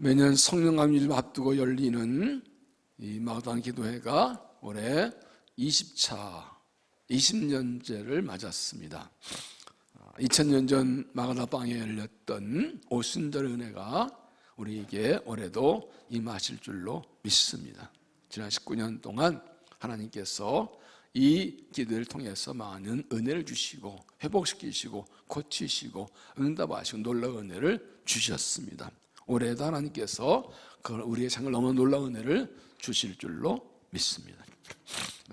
매년 성령 감리를 앞두고 열리는 이 마가다나 기도회가 올해 20년째를 맞았습니다. 2000년 전 마가다나 방에 열렸던 오순절 은혜가 우리에게 올해도 임하실 줄로 믿습니다. 지난 19년 동안 하나님께서 이 기도를 통해서 많은 은혜를 주시고 회복시키시고 고치시고 응답하시고 놀라운 은혜를 주셨습니다. 올해도 하나님께서 우리의 생을 너무 놀라운 은혜를 주실 줄로 믿습니다.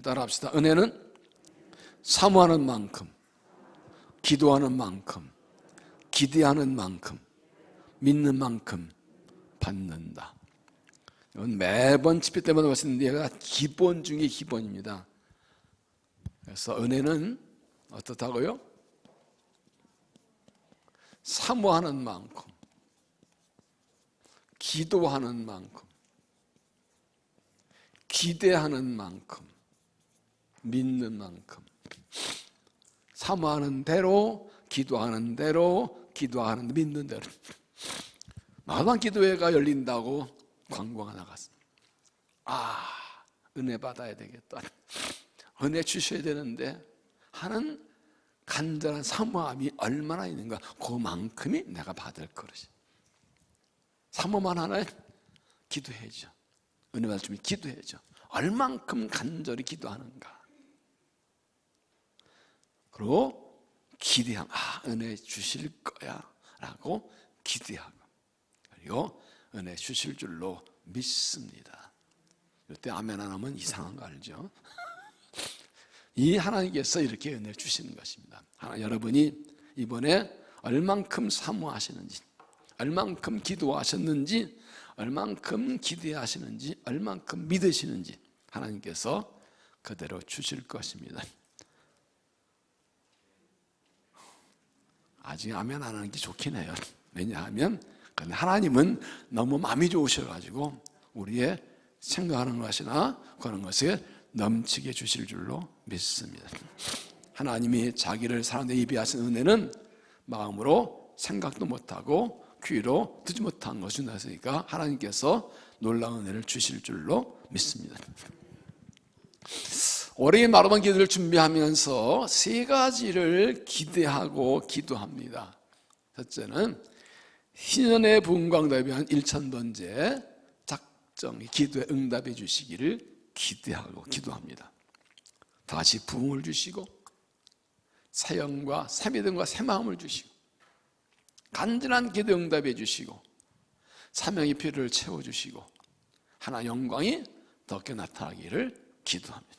따라합시다. 은혜는 사모하는 만큼, 기도하는 만큼, 기대하는 만큼, 믿는 만큼 받는다. 이건 매번 집회 때마다 말씀드리는 얘가 기본 중에 기본입니다. 그래서 은혜는 어떻다고요? 사모하는 만큼, 기도하는 만큼, 기대하는 만큼, 믿는 만큼. 사모하는 대로, 기도하는 대로, 기도하는 믿는 대로. 마가다나 기도회가 열린다고 광고가 나갔습니다. 은혜 받아야 되겠다. 은혜 주셔야 되는데 하는 간절한 사모함이 얼마나 있는가, 그만큼이 내가 받을 것이. 사모만 하나요? 기도해야죠. 은혜 받을 준비 기도해야죠. 얼만큼 간절히 기도하는가. 그리고 기대하고 은혜 주실 거야 라고 기대하고, 그리고 은혜 주실 줄로 믿습니다. 이때 아멘 안 하면 이상한 거 알죠? 이 하나님께서 이렇게 은혜를 주시는 것입니다. 여러분이 이번에 얼만큼 사모하시는지, 얼만큼 기도하셨는지, 얼만큼 기대하시는지, 얼만큼 믿으시는지 하나님께서 그대로 주실 것입니다. 아직 아멘 안 하는 게 좋긴 해요. 왜냐하면 하나님은 너무 마음이 좋으셔가지고 우리의 생각하는 것이나 그런 것에 넘치게 주실 줄로 믿습니다. 하나님이 자기를 사람들에게 예비하신 은혜는 마음으로 생각도 못하고 귀로 듣지 못한 것이 나으니까 하나님께서 놀라운 은혜를 주실 줄로 믿습니다. 올해 마가다나 기도를 준비하면서 세 가지를 기대하고 기도합니다. 첫째는 희년의 부흥과 응답에 대한 일천번제 작정, 기도에 응답해 주시기를 기대하고 기도합니다. 다시 부흥을 주시고 새 영과 새 믿음과 새 마음을 주시고 간절한 기도 응답해 주시고 사명의 필요를 채워주시고 하나님의 영광이 더 크게 나타나기를 기도합니다.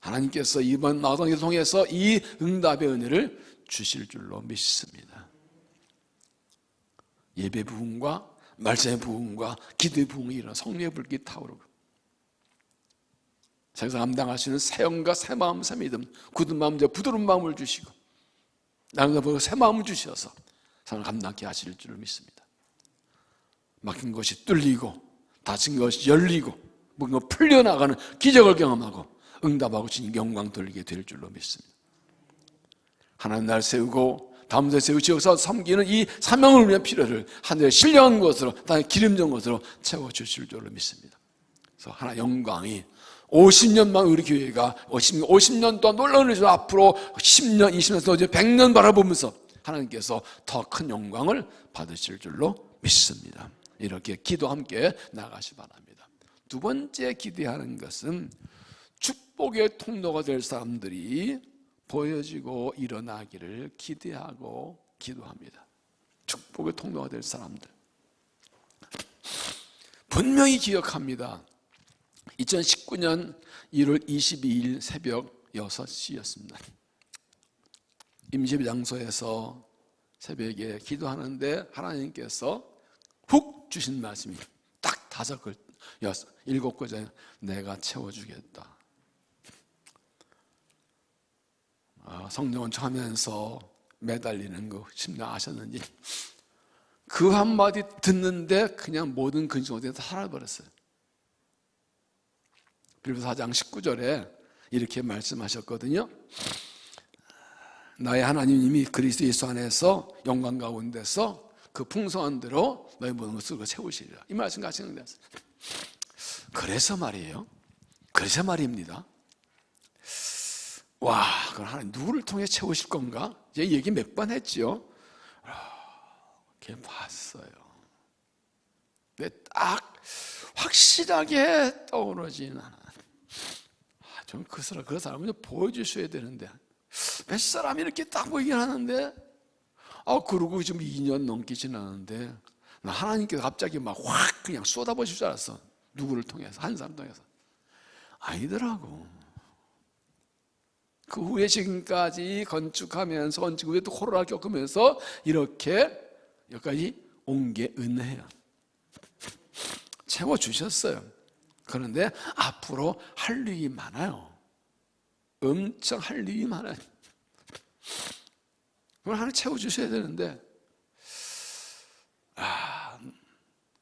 하나님께서 이번 마가다나 기도를 통해서 이 응답의 은혜를 주실 줄로 믿습니다. 예배 부흥과 말씀의 부흥과 기도의 부흥이 일어나 성령의 불길이 타오르고 자기가 감당하시는 새 영과 새 마음, 새 믿음, 굳은 마음, 부드러운 마음을 주시고 나는 보고 새 마음을 주셔서 삶을 감당케 하실 줄을 믿습니다. 막힌 것이 뚫리고 닫힌 것이 열리고 뭔가 풀려나가는 기적을 경험하고 응답하고 주님 영광 돌리게 될 줄로 믿습니다. 하나님 날 세우고 다음 날 세우셔서 섬기는 이 사명을 위한 필요를 하늘에 신령한 것으로, 땅에 기름진 것으로 채워주실 줄로 믿습니다. 그래서 하나님 영광이 50년만 우리 교회가 50년 동안 놀라운 일을 앞으로 10년, 20년, 또 이제 100년 바라보면서 하나님께서 더 큰 영광을 받으실 줄로 믿습니다. 이렇게 기도 함께 나가시 바랍니다. 두 번째 기대하는 것은 축복의 통로가 될 사람들이 보여지고 일어나기를 기대하고 기도합니다. 축복의 통로가 될 사람들. 분명히 기억합니다. 2019년 1월 22일 새벽 6시였습니다. 임시예배 장소에서 새벽에 기도하는데 하나님께서 훅 주신 말씀이 딱 5글, 7글자에 내가 채워주겠다. 성령은 하면서 매달리는 거 심령하셨는지 그 한마디 듣는데 그냥 모든 근심 어디에 다 사라져버렸어요. 빌립보서 4장 19절에 이렇게 말씀하셨거든요. 나의 하나님이 그리스도 예수 안에서 영광 가운데서 그 풍성한 대로 너희 모든 것을 쓰고 채우시리라. 이 말씀 같이 응대하세요. 그래서 말이에요. 그래서 말입니다. 와, 그럼 하나님 누구를 통해 채우실 건가? 이제 얘기 몇 번 했지요. 이렇게 봤어요. 근데 딱 확실하게 떠오르지는 않아. 좀 그 사람은 좀 보여주셔야 되는데 몇 사람이 이렇게 딱 보이긴 하는데 그러고 지금 2년 넘게 지났는데 나 하나님께서 갑자기 막 확 그냥 쏟아부으실 줄 알았어. 누구를 통해서, 한 사람 통해서. 아니더라고. 그 후에 지금까지 건축하면서 건축 후에 또 코로나 겪으면서 이렇게 여기까지 온 게 은혜야. 채워주셨어요. 그런데 앞으로 할 일이 많아요. 엄청 할 일이 많아요. 그걸 하나 채워주셔야 되는데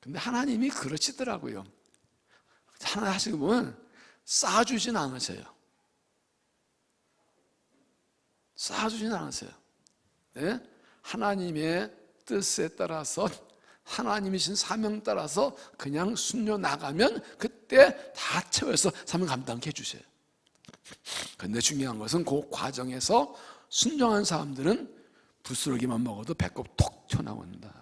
근데 하나님이 그러시더라고요. 하나 하시고 보면 쌓아주진 않으세요. 쌓아주진 않으세요. 네? 하나님의 뜻에 따라서 하나님이신 사명 따라서 그냥 순려 나가면 그때 다 채워서 사명 감당해 주세요. 그런데 중요한 것은 그 과정에서 순종한 사람들은 부스러기만 먹어도 배꼽 톡 튀어나온다.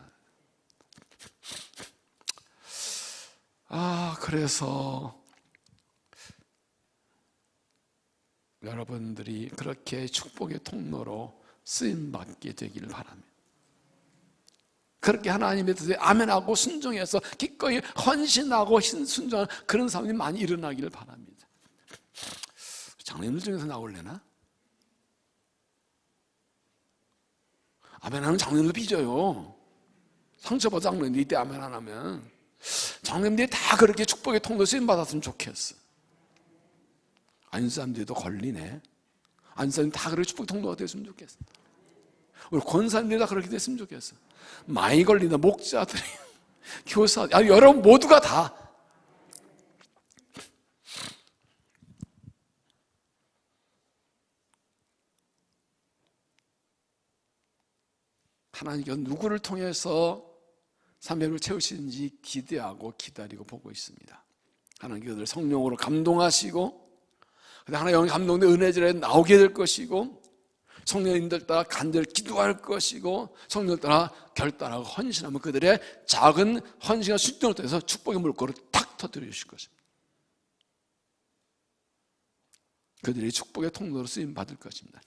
그래서 여러분들이 그렇게 축복의 통로로 쓰임받게 되기를 바랍니다. 그렇게 하나님의 뜻에 아멘하고 순종해서 기꺼이 헌신하고 순종하는 그런 사람이 많이 일어나기를 바랍니다. 장로님들 중에서 나올래나? 아멘하는 장로님도 삐져요. 상처받은 장로님들이 이때 아멘 안 하면 장로님들이 다 그렇게 축복의 통로 쓰임받았으면 좋겠어. 아닌 사람들도 걸리네. 아닌 사람들이 다 그렇게 축복의 통로가 됐으면 좋겠어. 우리 권사님들이 다 그렇게 됐으면 좋겠어. 많이 걸린다. 목자들이, 교사, 여러분 모두가 다. 하나님께서 누구를 통해서 사명을 채우시는지 기대하고 기다리고 보고 있습니다. 하나님께서 성령으로 감동하시고 하나님 영이 감동된 은혜절에 나오게 될 것이고 성령님들 따라 간절히 기도할 것이고 성령 따라 결단하고 헌신하면 그들의 작은 헌신과 순종을 통해서 축복의 물꼬를 탁 터뜨려 주실 것입니다. 그들이 축복의 통로로 쓰임 받을 것입니다.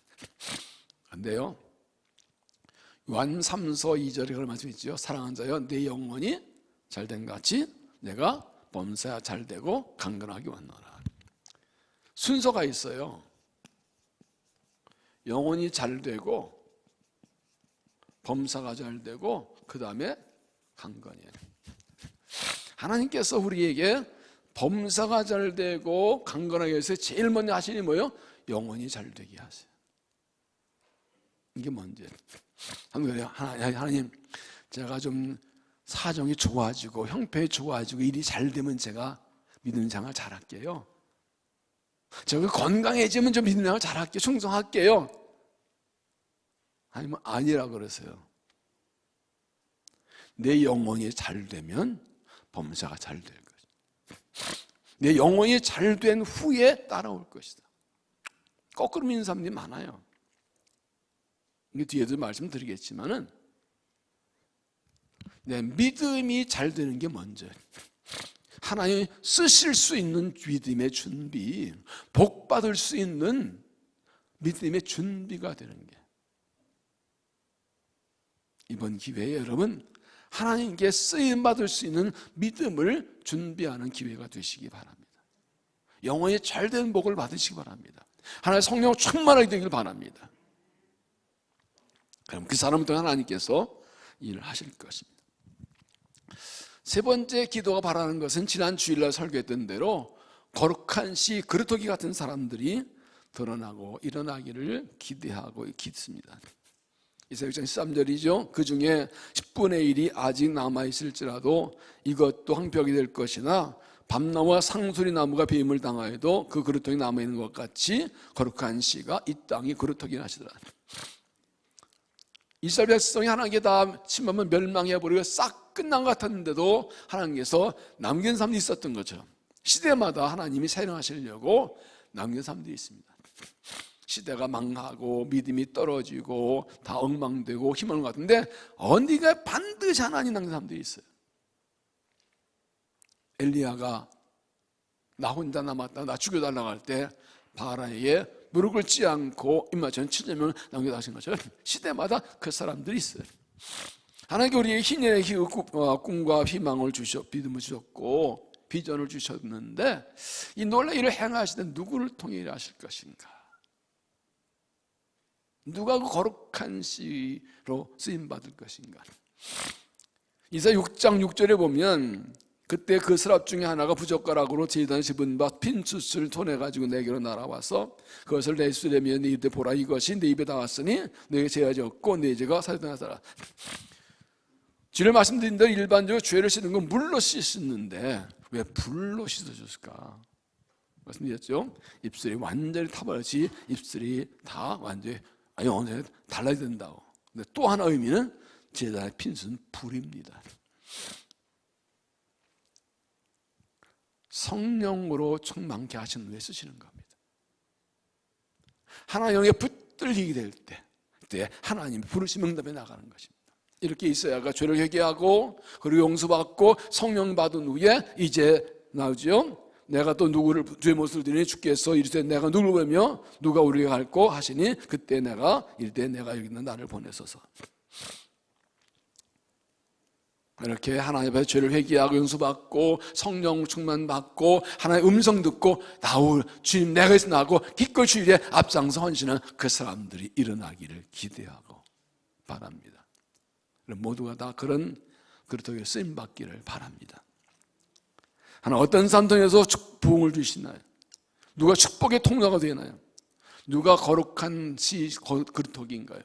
그런데요, 요한 3서 2절에 그런 말씀이 있죠. 사랑하는 자여 내 영혼이 잘된 같이 내가 범사가 잘되고 강건하게 왔노라. 순서가 있어요. 영혼이 잘되고 범사가 잘되고 그 다음에 강건이에요. 하나님께서 우리에게 범사가 잘되고 강건하게 해서 제일 먼저 하시니 뭐예요? 영혼이 잘되게 하세요. 이게 뭔지 하나님 제가 좀 사정이 좋아지고 형편이 좋아지고 일이 잘 되면 제가 믿음 생활 잘할게요. 제가 건강해지면 좀 믿음 생활 잘할게요. 충성할게요. 아니면 아니라 그러세요. 내 영혼이 잘 되면 범사가 잘 될 것이다. 내 영혼이 잘 된 후에 따라올 것이다. 거꾸로 믿는 사람들이 많아요. 이게 뒤에도 말씀드리겠지만은 내 믿음이 잘 되는 게 먼저예요. 하나님 쓰실 수 있는 믿음의 준비, 복 받을 수 있는 믿음의 준비가 되는 게 이번 기회에 여러분 하나님께 쓰임 받을 수 있는 믿음을 준비하는 기회가 되시기 바랍니다. 영혼이 잘된 복을 받으시기 바랍니다. 하나님의 성령 충만하게 되길 바랍니다. 그럼 그 사람을 통해 하나님께서 일을 하실 것입니다. 세 번째 기도가 바라는 것은 지난 주일날 설교했던 대로 거룩한 씨 그루터기 같은 사람들이 드러나고 일어나기를 기대하고 있습니다. 이사야 6장 13절이죠. 그 중에 10분의 1이 아직 남아있을지라도 이것도 황폐하게 될 것이나 밤나무와 상수리 나무가 배임을 당하여도 그 그루터기 남아있는 것 같이 거룩한 씨가 이 땅이 그루터기 하시더라. 이스라엘 백성이 하나님께 다 침하면 멸망해버리고 싹 끝난 것 같았는데도 하나님께서 남긴 사람도 있었던 거죠. 시대마다 하나님이 사용하시려고 남긴 사람들이 있습니다. 시대가 망하고 믿음이 떨어지고 다 엉망되고 힘없는 것 같은데 어디가 반드시 하나님 남긴 사람들이 있어요. 엘리야가 나 혼자 남았다, 나 죽여달라고 할 때 바알에게 무릎 꿇지 않고 입맞춰 700명을 남겨다신 것처럼 시대마다 그 사람들이 있어요. 하나님께 우리에게 희년의 꿈과 희망을 주셨고 믿음을 주셨고 비전을 주셨는데 이 놀라운 일을 행하시는 누구를 통해 일하실 것인가? 누가 그 거룩한 씨로 쓰임받을 것인가? 이사야 6장 6절에 보면 그때 그 서랍 중에 하나가 부젓가락으로 제단에 집은 바 핀수스를 손해가지고 내게로 날아와서 그것을 내 수레며 네 입에 보라. 이것이 내 입에 닿았으니 너에게 죄가 졌고 내 죄가 사여나가라. 주를 말씀드린 대로 일반적으로 죄를 씻는 건 물로 씻었는데 왜 불로 씻어줬을까? 말씀드렸죠. 입술이 완전히 타버렸지 입술이 다 완전히 완전히 달라야 된다고. 근데 또 하나 의미는 제단의 핀수는 불입니다. 성령으로 충만케 하신 후에 쓰시는 겁니다. 하나님의 붙들리게 될 때, 그때 하나님이 부르심 응답에 나가는 것입니다. 이렇게 이사야가 죄를 회개하고 그리고 용서받고 성령 받은 후에 이제 나오죠. 내가 또 누구를 주의 모습을 드리니 주께서 이르되 내가 누구를 보며 누가 우리에게 갈고 하시니 그때 내가 이르되 내가 여기 있는 나를 보내소서. 이렇게 하나님 앞에 죄를 회개하고 용서받고 성령 충만받고 하나님의 음성 듣고 나올 주님 내가 있어 나고 기꺼이 주일에 앞장서 헌신하는 그 사람들이 일어나기를 기대하고 바랍니다. 모두가 다 그런 그렇게 쓰임받기를 바랍니다. 하나 어떤 사람 통해서 부흥을 주시나요? 누가 축복의 통로가 되나요? 누가 거룩한 그릇토기인가요?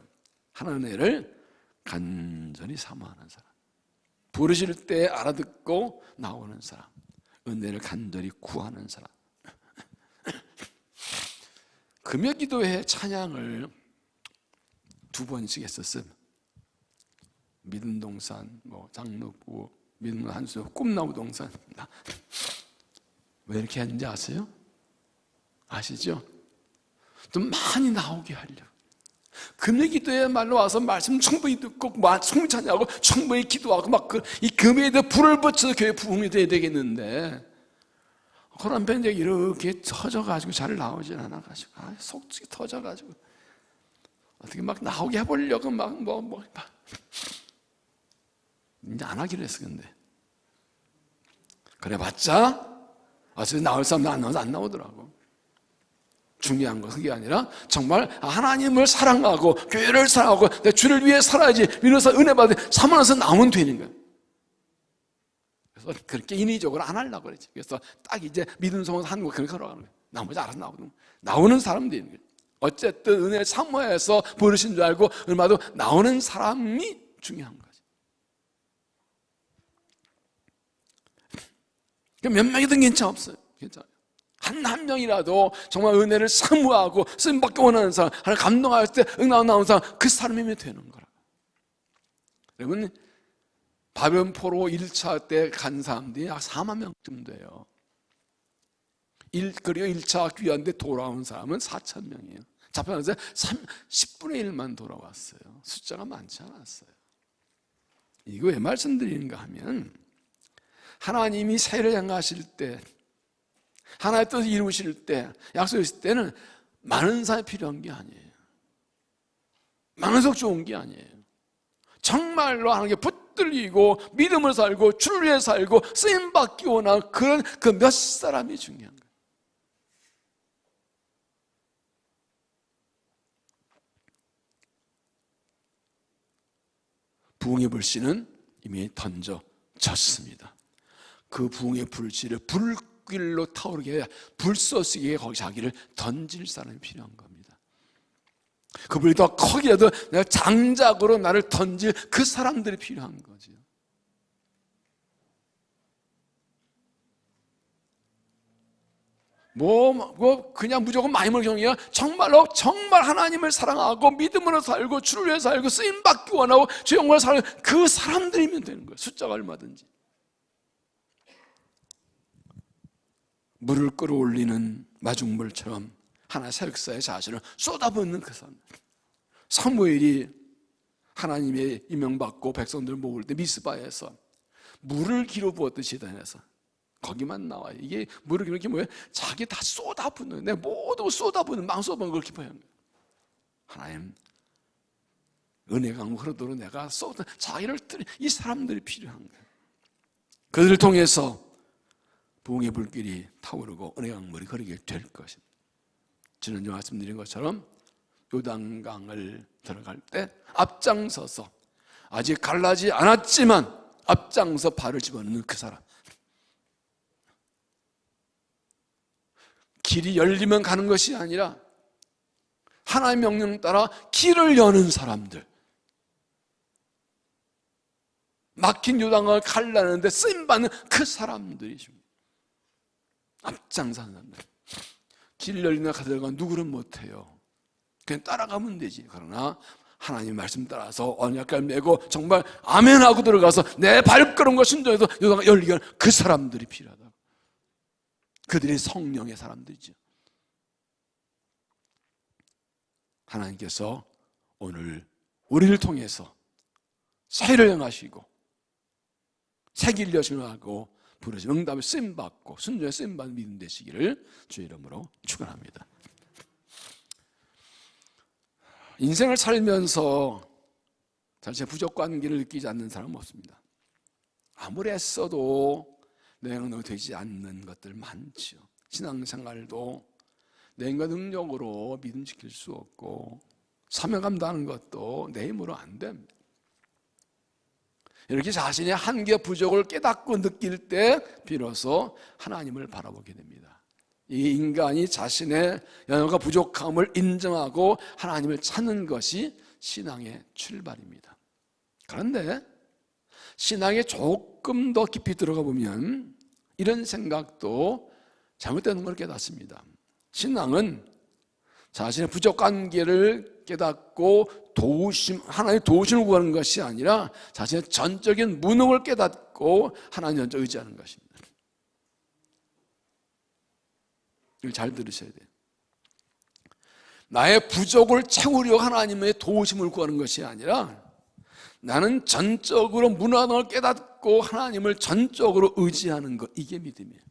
하나님을 간절히 사모하는 사람, 부르실 때 알아듣고 나오는 사람, 은혜를 간절히 구하는 사람. 금요 기도회 찬양을 2번씩 했었어요. 믿음 동산, 장로부, 믿음 한수, 꿈나무 동산. 왜 이렇게 했는지 아세요? 아시죠? 좀 많이 나오게 하려고. 금요 기도에 말로 와서 말씀 충분히 듣고 충분히 찬양하고 충분히 기도하고 이 금요에 대해 불을 붙여서 교회 부흥이 돼야 되겠는데 그런 밴드가 이렇게 터져가지고 잘 나오질 않아가지고 속이 터져가지고 어떻게 막 나오게 해보려고 이제 안 하기로 했어. 근데 그래봤자 어차피 나올 사람도 안 나오더라고. 중요한 건 그게 아니라 정말 하나님을 사랑하고 교회를 사랑하고 내 주를 위해 살아야지 믿어서 은혜 받아 사모해서 나오면 되는 거예요. 그래서 그렇게 인위적으로 안 하려고 그랬지. 그래서 딱 이제 믿음 소원 하는 거 그렇게 걸어가는 거예요. 나머지 알아서 나오는 사람도 있는 거예요. 어쨌든 은혜 사모해서 부르신 줄 알고 얼마도 나오는 사람이 중요한 거지. 몇 명이든 괜찮아 없어요. 괜찮아요. 한 명이라도 정말 은혜를 사모하고 쓰임받기 원하는 사람, 하나님 감동할 때 나오는 사람, 그 사람이면 되는 거라. 여러분, 바벨론 포로 1차 때 간 사람들이 약 4만 명쯤 돼요. 그리고 1차 귀환대 돌아온 사람은 4천 명이에요. 잡혀가서 10분의 1만 돌아왔어요. 숫자가 많지 않았어요. 이거 왜 말씀드리는가 하면 하나님이 세를 행하실 때 하나의 뜻을 이루실 때 약속했을 때는 많은 사람이 필요한 게 아니에요. 많은 속 좋은 게 아니에요. 정말로 하나님께 붙들리고 믿음을 살고 주를 위해 살고 쓰임받기 원하는 그런 그 몇 사람이 중요한 거예요. 부흥의 불씨는 이미 던져졌습니다. 그 부흥의 불씨를 불길로 타오르게 불쏘시기에 거기 자기를 던질 사람이 필요한 겁니다. 그 불이 더 커기라도 내가 장작으로 나를 던질 그 사람들이 필요한 거죠. 그냥 무조건 많이 먹는 경우가 정말로 정말 하나님을 사랑하고 믿음으로 살고 주를 위해 살고 쓰임받기 원하고 주 영광을 살고 그 사람들이면 되는 거예요. 숫자가 얼마든지. 물을 끌어올리는 마중물처럼 하나의 사역사의 자신을 쏟아붓는 그 사람. 사무엘이 하나님의 임명받고 백성들을 모을 때 미스바에서 물을 기로 부었듯이 다녀서 거기만 나와요. 이게 물을 기로, 이게 뭐예요? 자기 다 쏟아붓는, 내 모두 쏟아붓는, 망소번 걸 기뻐해요. 하나님 은혜 강물 흐르도록 내가 쏟아, 자기를 이 사람들이 필요한 거예요. 그들을 통해서 부흥의 불길이 타오르고 은혜 강물이 흐르게 될 것입니다. 지난주 말씀드린 것처럼 요단강을 들어갈 때 앞장서서 아직 갈라지 않았지만 앞장서 발을 집어넣는 그 사람. 길이 열리면 가는 것이 아니라 하나님의 명령 따라 길을 여는 사람들. 막힌 요단강을 갈라는데 쓰임받는 그 사람들이죠. 앞장서는 사람들. 길 열리나 가들어가 누구는 못해요. 그냥 따라가면 되지. 그러나 하나님 말씀 따라서 언약을 메고 정말 아멘하고 들어가서 내 발걸음과 순종해서 요단강 열리게 하는 그 사람들이 필요하다. 그들이 성령의 사람들이죠. 하나님께서 오늘 우리를 통해서 새를 행하시고 새 길 여신하고 부르짖음 응답에 쓰임받고 순종에 쓰임받는 믿음 되시기를 주의 이름으로 축원합니다. 인생을 살면서 자신의 부족관계를 느끼지 않는 사람은 없습니다. 아무리 애써도 내 능력으로 되지 않는 것들 많죠. 신앙생활도 내 인간 능력으로 믿음 지킬 수 없고 사명 감당하는 것도 내 힘으로 안 됩니다. 이렇게 자신의 한계 부족을 깨닫고 느낄 때 비로소 하나님을 바라보게 됩니다. 이 인간이 자신의 연약과 부족함을 인정하고 하나님을 찾는 것이 신앙의 출발입니다. 그런데 신앙에 조금 더 깊이 들어가 보면 이런 생각도 잘못되는 걸 깨닫습니다. 신앙은 자신의 부족관계를 깨닫고 하나님의 도우심을 구하는 것이 아니라 자신의 전적인 무능을 깨닫고 하나님 먼저 의지하는 것입니다. 이걸 잘 들으셔야 돼요. 나의 부족을 채우려 하나님의 도우심을 구하는 것이 아니라 나는 전적으로 무능한 걸 깨닫고 하나님을 전적으로 의지하는 것, 이게 믿음이에요.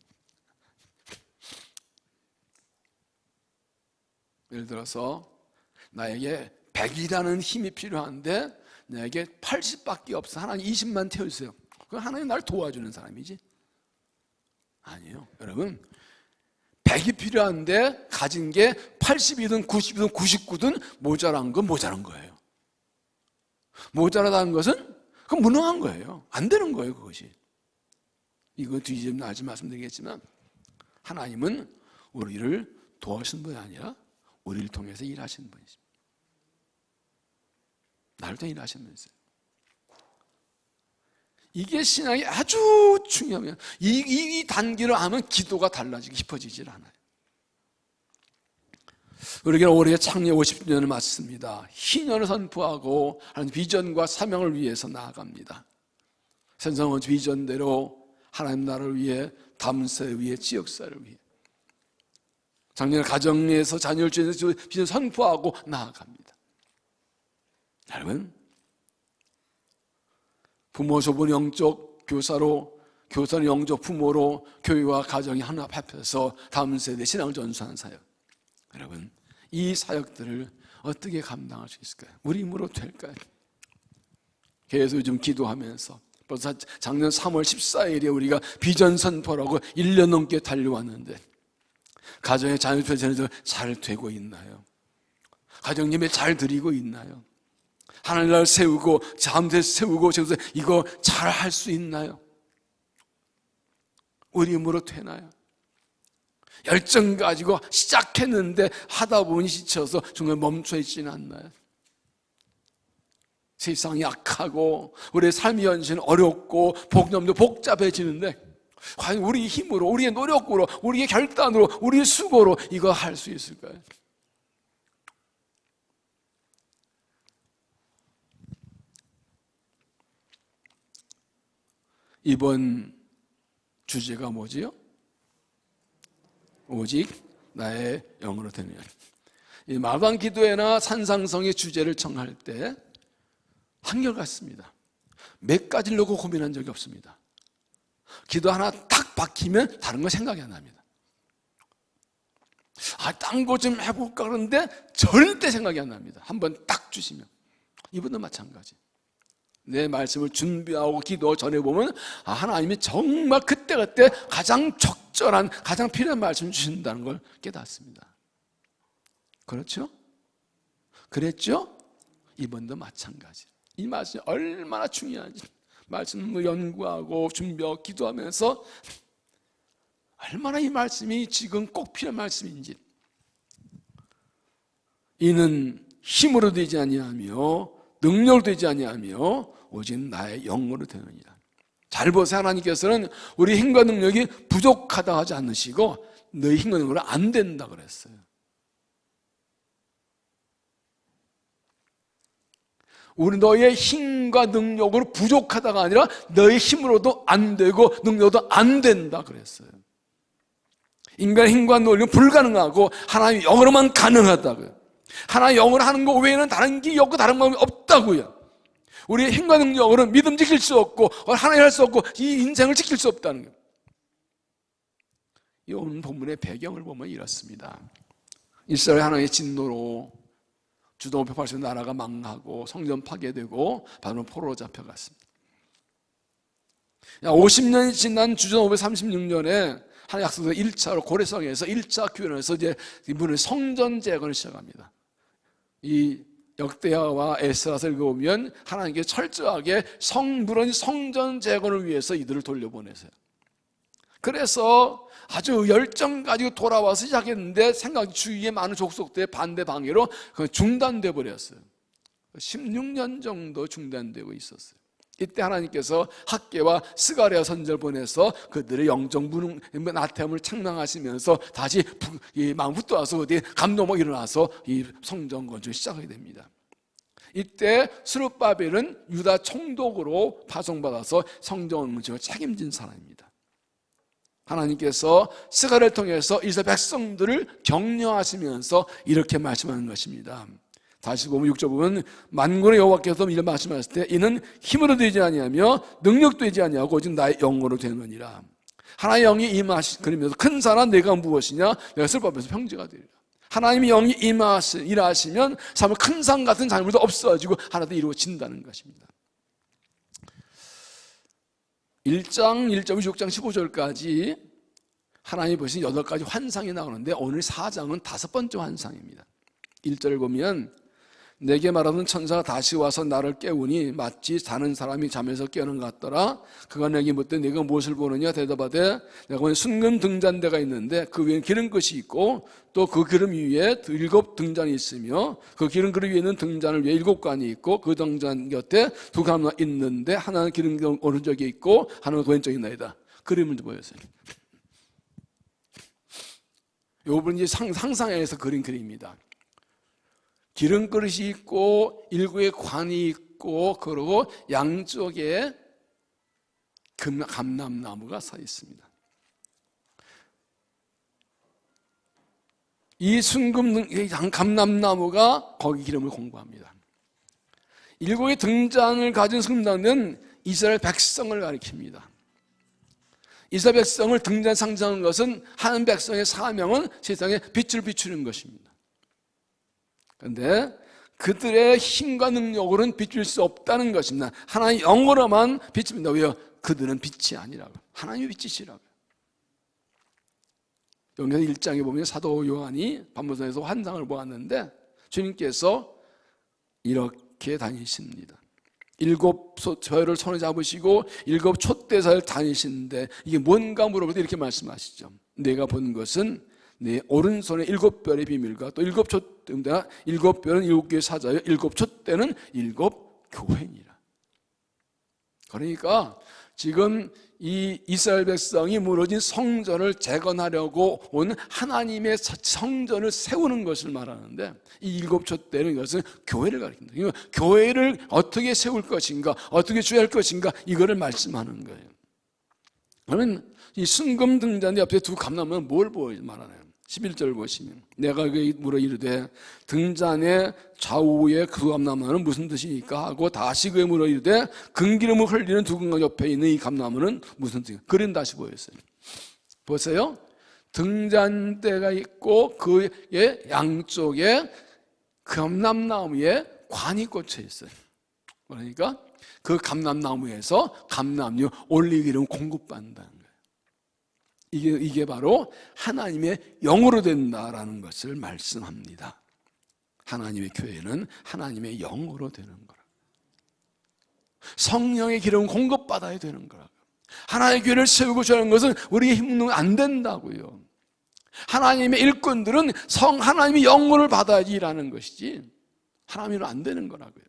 예를 들어서 나에게 100이라는 힘이 필요한데 나에게 80밖에 없어. 하나님 20만 태워주세요. 그럼 하나님 나를 도와주는 사람이지? 아니에요. 여러분 100이 필요한데 가진 게 80이든 90이든 99든 모자란 건 모자란 거예요. 모자라다는 것은 그건 무능한 거예요. 안 되는 거예요, 그것이. 이거 뒤집어 나중에 말씀드리겠지만 하나님은 우리를 도와주신 분이 아니라 우리를 통해서 일하시는 분이십니다. 나를 통해 일하시면서요. 이게 신앙이 아주 중요해요. 이 단계를 하면 기도가 달라지고 깊어지질 않아요. 우리가 올해 창립 50주년을 맞습니다. 희년을 선포하고 하나님 비전과 사명을 위해서 나아갑니다. 선성원 비전대로 하나님 나라를 위해, 담세를 위해, 지역사를 위해 작년에 가정에서 자녀를 주면서 비전 선포하고 나아갑니다. 여러분, 부모 조분 영적 교사로, 교사는 영적 부모로 교회와 가정이 하나 합해서 다음 세대 신앙을 전수하는 사역. 여러분, 이 사역들을 어떻게 감당할 수 있을까요? 우리 힘으로 될까요? 계속 요즘 기도하면서 벌써 작년 3월 14일에 우리가 비전 선포라고 1년 넘게 달려왔는데 가정의 자녀 표현에서 잘 되고 있나요? 가정 예배 잘 드리고 있나요? 하나님 나라를 세우고 잠대 세우고 이거 잘 할 수 있나요? 우리 힘으로 되나요? 열정 가지고 시작했는데 하다 보니 지쳐서 중간에 멈춰 있지는 않나요? 세상이 약하고 우리의 삶의 현실은 어렵고 복념도 복잡해지는데 과연 우리 힘으로, 우리의 노력으로, 우리의 결단으로, 우리의 수고로 이거 할 수 있을까요? 이번 주제가 뭐지요? 오직 나의 영으로 되면. 이 마방 기도회나 산상성의 주제를 정할 때 한결같습니다. 몇 가지를 놓고 고민한 적이 없습니다. 기도 하나 탁 박히면 다른 거 생각이 안 납니다. 딴 거 좀 해볼까 그러는데 절대 생각이 안 납니다. 한번 딱 주시면. 이분도 마찬가지. 내 말씀을 준비하고 기도 전해보면 하나님이 정말 그때그때 가장 적절한, 가장 필요한 말씀을 주신다는 걸 깨닫습니다. 그렇죠? 그랬죠? 이번도 마찬가지. 이 말씀이 얼마나 중요한지, 말씀을 연구하고 준비하고 기도하면서 얼마나 이 말씀이 지금 꼭 필요한 말씀인지. 이는 힘으로 되지 아니하며 능력으로 되지 아니하며 오직 나의 영으로 되느니라. 잘 보세요. 하나님께서는 우리 힘과 능력이 부족하다 하지 않으시고 너희 힘과 능력으로 안 된다 그랬어요. 우리 너의 힘과 능력으로 부족하다가 아니라 너의 힘으로도 안 되고 능력도 안 된다 그랬어요. 인간의 힘과 능력은 불가능하고 하나님의 영으로만 가능하다고요. 하나님의 영으로 하는 거 외에는 다른 길이 없고 다른 방법이 없다고요. 우리의 힘과 능력으로는 믿음 지킬 수 없고 하나님 할 수 없고 이 인생을 지킬 수 없다는 거예요. 이 오늘 본문의 배경을 보면 이렇습니다. 이스라엘 하나님의 진노로 주도 580 나라가 망하고 성전 파괴되고 바로 포로로 잡혀갔습니다. 50년이 지난 주전 536년에 하나님 약속의 1차로 고레성에서 1차 교회에서 이제 이분은 성전 재건을 시작합니다. 이 역대하와 에스라서 읽어보면 하나님께 철저하게 성전 재건을 위해서 이들을 돌려보내세요. 그래서 아주 열정 가지고 돌아와서 시작했는데 주위에 많은 족속들의 반대 방해로 중단돼 버렸어요. 16년 정도 중단되고 있었어요. 이때 하나님께서 학개와 스가랴 선지자를 보내서 그들의 영적 나태함을 책망하시면서 다시 마음 붙들어서 감동이 일어나서 이 성전 건축을 시작하게 됩니다. 이때 스룹바벨은 유다 총독으로 파송받아서 성전 건축을 책임진 사람입니다. 하나님께서 스가랴를 통해서 이스라엘 백성들을 격려하시면서 이렇게 말씀하는 것입니다. 다시 보면 6절 보면 만군의 여호와께서 이를 말씀하실 때 이는 힘으로 되지 아니하며 능력도 되지 아니하고 오직 나의 영으로 되느니라. 하나님의 영이 임하시 그러면서 큰 사람 내가 무엇이냐 내가 슬퍼하면서 평지가 되리라. 하나님의 영이 일하시면 삶의 큰 산 같은 잘못도 없어지고 하나도 이루어진다는 것입니다. 1장 1절 6장 15절까지 하나님이 보신 8가지 환상이 나오는데 오늘 4장은 5번째 환상입니다. 1절을 보면 내게 말하던 천사가 다시 와서 나를 깨우니 마치 자는 사람이 잠에서 깨어난 것 같더라. 그가 내게 묻되 네가 무엇을 보느냐 대답하되 내가 보니 순금 등잔대가 있는데 그 위에 기름끝이 있고 또 그 기름 위에 7 등잔이 있으며 그 기름 그릇 위에는 등잔을 위에 7관이 있고 그 등잔 곁에 2 가마가 있는데 하나는 기름 오른쪽에 있고 하나는 그 왼쪽에 있나이다. 그림을 좀 보여주세요. 이 부분이 상상에서 그린 그림입니다. 기름 그릇이 있고 7의 관이 있고 그리고 양쪽에 감람나무가 서 있습니다. 이 순금 감람나무가 거기 기름을 공부합니다. 7의 등잔을 가진 순금나무는 이스라엘 백성을 가리킵니다. 이스라엘 백성을 등잔 상징하는 것은 한 백성의 사명은 세상에 빛을 비추는 것입니다. 그런데 그들의 힘과 능력으로는 비출 수 없다는 것입니다. 하나님의 영으로만 비춥니다. 왜요? 그들은 빛이 아니라고. 하나님의 빛이시라고. 여기서 1장에 보면 사도 요한이 반모선에서 환상을 보았는데 주님께서 이렇게 다니십니다. 7 저혈을 손에 잡으시고 7 촛대사를 다니시는데 이게 뭔가 물어볼 때 이렇게 말씀하시죠. 내가 본 것은 내 오른손에 7별의 비밀과 또 7 촛대나 7별은 7개의 사자요 7 촛대는 7 교회니라. 그러니까 지금 이 이스라엘 백성이 무너진 성전을 재건하려고 온 하나님의 성전을 세우는 것을 말하는데, 이 일곱 촛대는 이것은 교회를 가리킨다. 그러니까 교회를 어떻게 세울 것인가, 어떻게 주의할 것인가, 이거를 말씀하는 거예요. 그러면 이 순금 등잔 옆에 두 감람은 뭘 말하나요? 11절 보시면, 내가 그에게 물어 이르되 등잔의 좌우에 그 감나무는 무슨 뜻이니까 하고, 다시 그에 물어 이르되 금기름을 흘리는 두 금강 옆에 있는 이 감나무는 무슨 뜻이니까. 그림 다시 보였어요. 보세요. 등잔대가 있고 그의 양쪽에 감람나무에 관이 꽂혀 있어요. 그러니까 그 감람나무에서 감람류 올리기름 공급받는다는 거예요. 이게 바로 하나님의 영으로 된다라는 것을 말씀합니다. 하나님의 교회는 하나님의 영으로 되는 거라. 성령의 기름 공급받아야 되는 거라. 하나님의 교회를 세우고 하는 것은 우리의 힘으로는 안 된다고요. 하나님의 일꾼들은 하나님의 영으로 받아야지 일하는 것이지 하나님으로 안 되는 거라고요.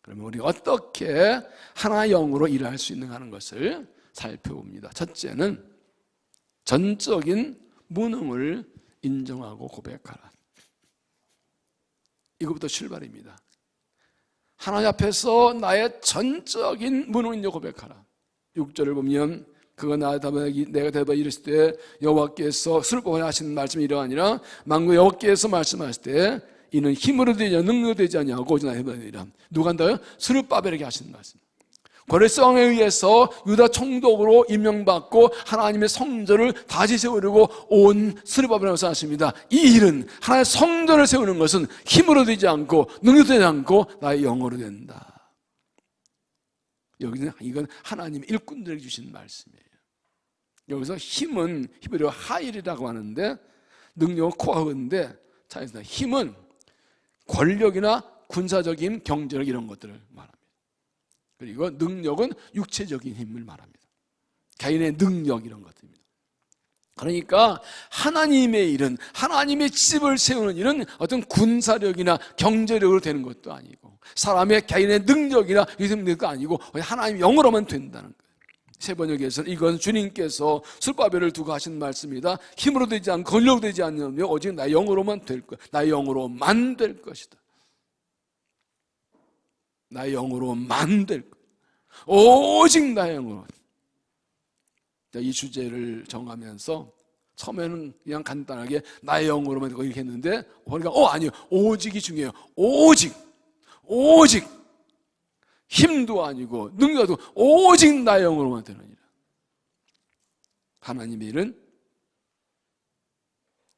그러면 우리가 어떻게 하나의 영으로 일할 수 있는가 하는 것을 살펴봅니다. 첫째는 전적인 무능을 인정하고 고백하라. 이것부터 출발입니다. 하나님 앞에서 나의 전적인 무능을 인정 고백하라. 6절을 보면, 그가 내가 대답하여 이르실 때 여호와께서 슬퍼하여 하시는 말씀이 이러하니라. 만군의 여호와께서 말씀하실 때 이는 힘으로 되지 않냐 능력으로 되지 않냐고 오직 나의 힘이라. 누가 한다요? 스룹바벨에게 하시는 말씀. 고레스왕에 의해서 유다 총독으로 임명받고 하나님의 성전을 다시 세우려고 온 스룹바벨에서 하십니다. 이 일은 하나님의 성전을 세우는 것은 힘으로 되지 않고 능력으로 되지 않고 나의 영으로 된다. 여기는 이건 하나님의 일꾼들에게 주신 말씀이에요. 여기서 힘은 히브리어 하일이라고 하는데, 능력은 코아흐인데, 힘은 권력이나 군사적인 경제력 이런 것들을 말합니다. 그리고 능력은 육체적인 힘을 말합니다. 개인의 능력 이런 것들입니다. 그러니까 하나님의 일은, 하나님의 집을 세우는 일은 어떤 군사력이나 경제력으로 되는 것도 아니고 사람의 개인의 능력이나 유생력도 아니고 하나님의 영으로만 된다는 거예요. 세 번역에서는 이건 주님께서 술바벨을 두고 하신 말씀이다. 힘으로 되지 않고 권력으로 되지 않으며 오직 나의 영으로만 될 것, 나의 영으로만 될 것이다. 나의 영으로만 될 것, 오직 나의 영으로. 이 주제를 정하면서 처음에는 그냥 간단하게 나의 영으로만 되고 이렇게 했는데, 보니까 아니요, 오직이 중요해요. 오직 힘도 아니고 능력도 오직 나의 영으로만 되느니라. 하나님의 일은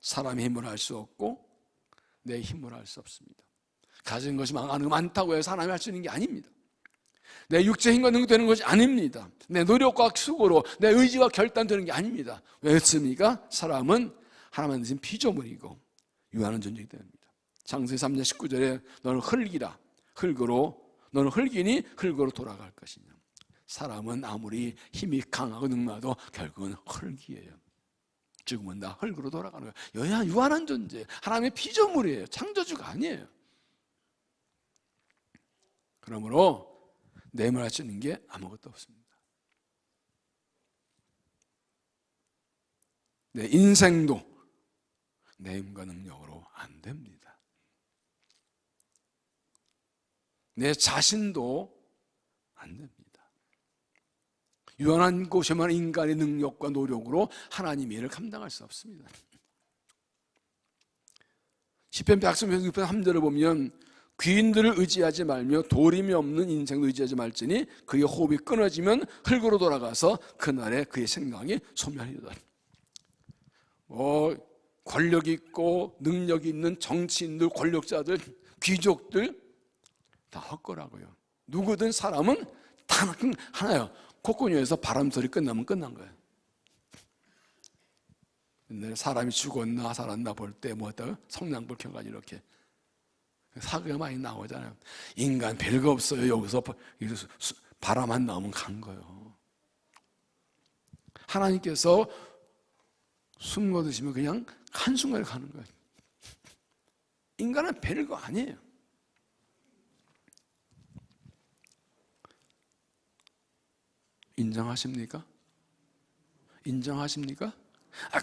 사람의 힘으로 할 수 없고 내 힘으로 할 수 없습니다. 가진 것이 많다고 해서 하나님이 할 수 있는 게 아닙니다. 내 육체 힘과 능력 되는 것이 아닙니다. 내 노력과 수고로 내 의지와 결단되는 게 아닙니다. 왜 그렇습니까? 사람은 하나님의 주신 피조물이고 유한한 존재이기 때문입니다. 창세기 3장 19절에 너는 흙이라, 너는 흙이니 흙으로 돌아갈 것이냐. 사람은 아무리 힘이 강하고 능하도 결국은 흙이에요. 죽으면 다 흙으로 돌아가는 거예요. 유한한 존재, 하나님의 피조물이에요. 창조주가 아니에요. 그러므로 내 힘을 할 수 있는 게 아무것도 없습니다. 내 인생도 내 힘과 능력으로 안 됩니다. 내 자신도 안 됩니다. 유한한 곳에만 인간의 능력과 노력으로 하나님의 일을 감당할 수 없습니다. 시편 136편 3절을 보면, 귀인들을 의지하지 말며 도림이 없는 인생을 의지하지 말지니 그의 호흡이 끊어지면 흙으로 돌아가서 그날에 그의 생각이 소멸하리로다. 권력 있고 능력 있는 정치인들, 권력자들, 귀족들 다 헛거라고요. 누구든 사람은 다 하나요. 콧구멍에서 바람 소리 끝나면 끝난 거예요. 근데 사람이 죽었나 살았나 볼 때 성냥불 켜가지고 이렇게 사고가 많이 나오잖아요. 인간 별거 없어요. 여기서 바람만 나오면 간 거예요. 하나님께서 숨 거두시면 그냥 한순간에 가는 거예요. 인간은 별거 아니에요. 인정하십니까? 인정하십니까?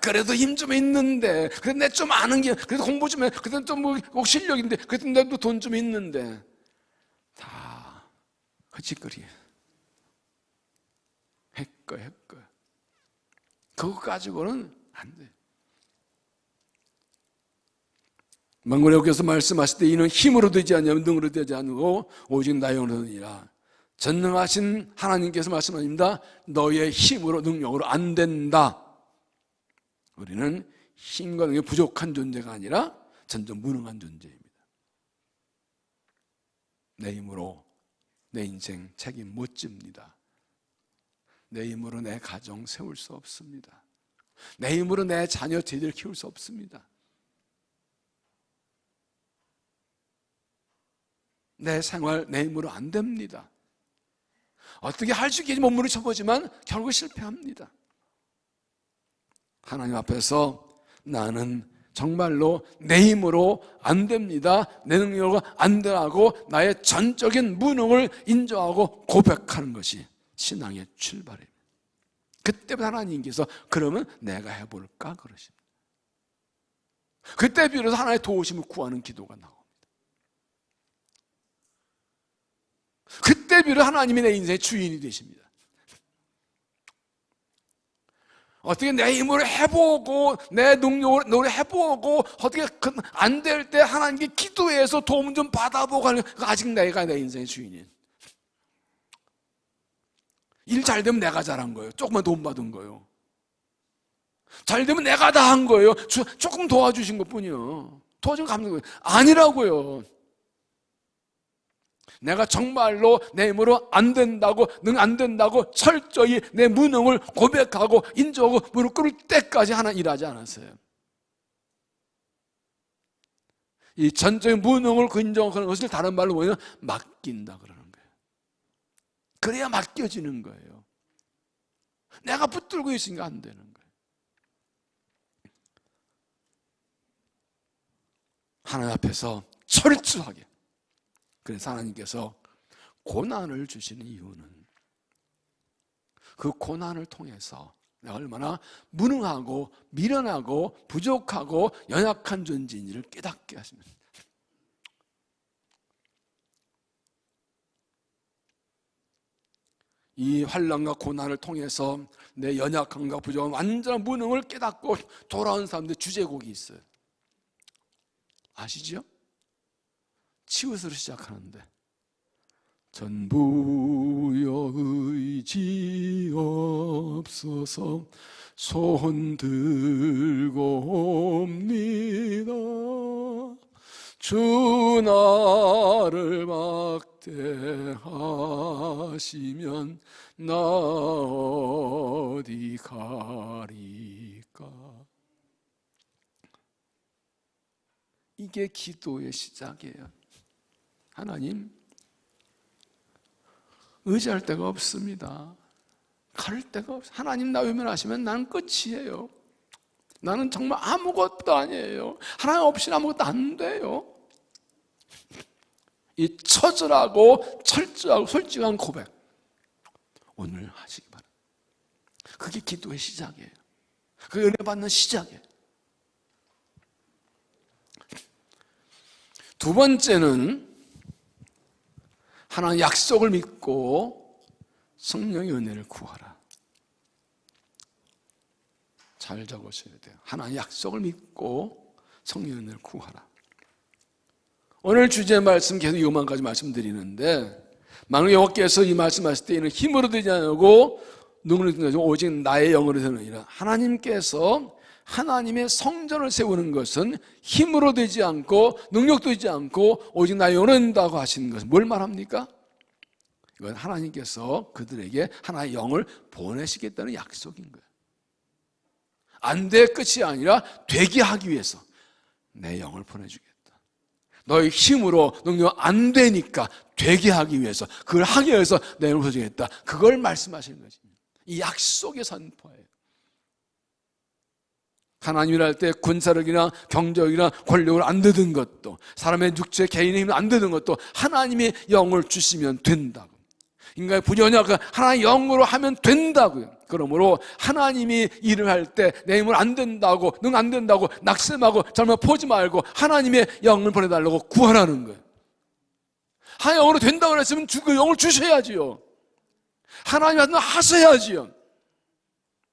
그래도 힘 좀 있는데, 그래도 내 좀 아는 게, 그래도 공부 좀 해, 그래도 좀 뭐 실력인데, 그래도 내도 돈 좀 있는데, 다 헛짓거리야. 했거. 그거 가지고는 안 돼. 망군의께서 말씀하실 때 이는 힘으로 되지 않냐면 능으로 되지 않고 오직 나의 영으로 되니라. 전능하신 하나님께서 말씀하십니다. 너의 힘으로 능력으로 안 된다. 우리는 힘과 능력이 부족한 존재가 아니라 전적 무능한 존재입니다. 내 힘으로 내 인생 책임 못 집니다. 내 힘으로 내 가정 세울 수 없습니다. 내 힘으로 내 자녀 제대로 키울 수 없습니다. 내 생활 내 힘으로 안 됩니다. 어떻게 할 수 있겠지 몸부림쳐보지만 결국 실패합니다. 하나님 앞에서 나는 정말로 내 힘으로 안 됩니다. 내 능력으로 안 되라고 나의 전적인 무능을 인정하고 고백하는 것이 신앙의 출발입니다. 그때부터 하나님께서 그러면 내가 해볼까 그러십니다. 그때 비로소 하나님의 도우심을 구하는 기도가 나옵니다. 그때 비로소 하나님이 내 인생의 주인이 되십니다. 어떻게 내 힘으로 해보고 내 능력으로 해보고 어떻게 안 될 때 하나님께 기도해서 도움 좀 받아보고 하는, 아직 내가 내 인생의 주인이에요. 일 잘 되면 내가 잘한 거예요. 조금만 도움 받은 거예요. 잘 되면 내가 다 한 거예요. 조금 도와주신 것뿐이요. 도와준 감사한 거예요. 아니라고요. 내가 정말로 내 힘으로 안 된다고, 안 된다고 철저히 내 무능을 고백하고 인정하고 무릎 꿇을 때까지 하나님 일하지 않았어요. 이 전적인 무능을 인정하는 것을 다른 말로 뭐냐면 맡긴다 그러는 거예요. 그래야 맡겨지는 거예요. 내가 붙들고 있으니까 안 되는 거예요. 하나님 앞에서 철저하게. 그래서 하나님께서 고난을 주시는 이유는 그 고난을 통해서 내가 얼마나 무능하고 미련하고 부족하고 연약한 존재인지를 깨닫게 하십니다. 이 환난과 고난을 통해서 내 연약함과 부족함, 완전한 무능을 깨닫고 돌아온 사람들 주제곡이 있어요. 아시죠? 치읓으로 시작하는데 전부여 의지없어서 손 들고 옵니다. 주 나를 막대하시면 나 어디 가리까. 이게 기도의 시작이에요. 하나님, 의지할 데가 없습니다. 갈 데가 없어요. 하나님 나 외면하시면 난 끝이에요. 나는 정말 아무것도 아니에요. 하나님 없이는 아무것도 안 돼요. 이 처절하고 철저하고 솔직한 고백 오늘 하시기 바랍니다. 그게 기도의 시작이에요. 그게 은혜 받는 시작이에요. 두 번째는 하나님 약속을 믿고 성령의 은혜를 구하라. 잘 적으셔야 돼요. 하나님 약속을 믿고 성령의 은혜를 구하라. 오늘 주제 말씀 계속 이것만 가지 말씀드리는데, 만일 여호와께서 이 말씀하실 때에는 힘으로 되지 않고 능력으로 되지 않고 오직 나의 영으로 되느니라. 하나님께서 하나님의 성전을 세우는 것은 힘으로 되지 않고 능력도 되지 않고 오직 나의 영으로 된다고 하시는 것은 뭘 말합니까? 이건 하나님께서 그들에게 하나의 영을 보내시겠다는 약속인 거예요. 안 될 끝이 아니라 되게 하기 위해서 내 영을 보내주겠다. 너의 힘으로 능력 안 되니까 되게 하기 위해서, 그걸 하기 위해서 내 영을 보내주겠다. 그걸 말씀하시는 거지. 이 약속의 선포예요. 하나님이라 할 때 군사력이나 경제력이나 권력을 안 되는 것도, 사람의 육체 개인의 힘을 안 되는 것도 하나님의 영을 주시면 된다고. 인간의 부전이야. 하나님의 영으로 하면 된다고요. 그러므로 하나님이 일을 할 때 내 힘으로 안 된다고, 능 안 된다고 낙심하고 잘못 보지 말고 하나님의 영을 보내달라고 구하라는 거예요. 하나님의 영으로 된다고 그랬으면 그 영을 주셔야지요. 하나님한테 하셔야지요.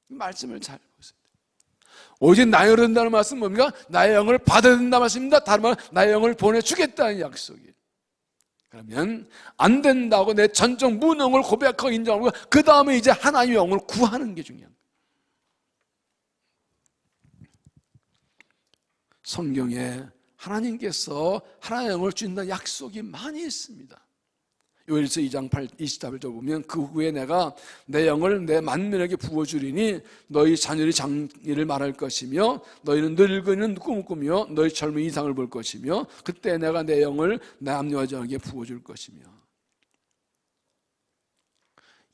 말씀을 잘 보세요. 오직 나의 영으로 된다는 말씀은 뭡니까? 나의 영을 받아야 된다는 말씀입니다. 다른 말은 나의 영을 보내주겠다는 약속이에요. 그러면 안 된다고 내 전적 무능을 고백하고 인정하고 그 다음에 이제 하나님의 영을 구하는 게 중요합니다. 성경에 하나님께서 하나님의 영을 주신다는 약속이 많이 있습니다. 요엘서 2장 28절 보면 그 후에 내가 내 영을 내 만민에게 부어주리니 너희 자녀들이 장일을 말할 것이며 너희는 늙은이는 꿈을 꾸며 너희 젊은 이상을 볼 것이며 그때 내가 내 영을 남녀와 여자에게 부어줄 것이며.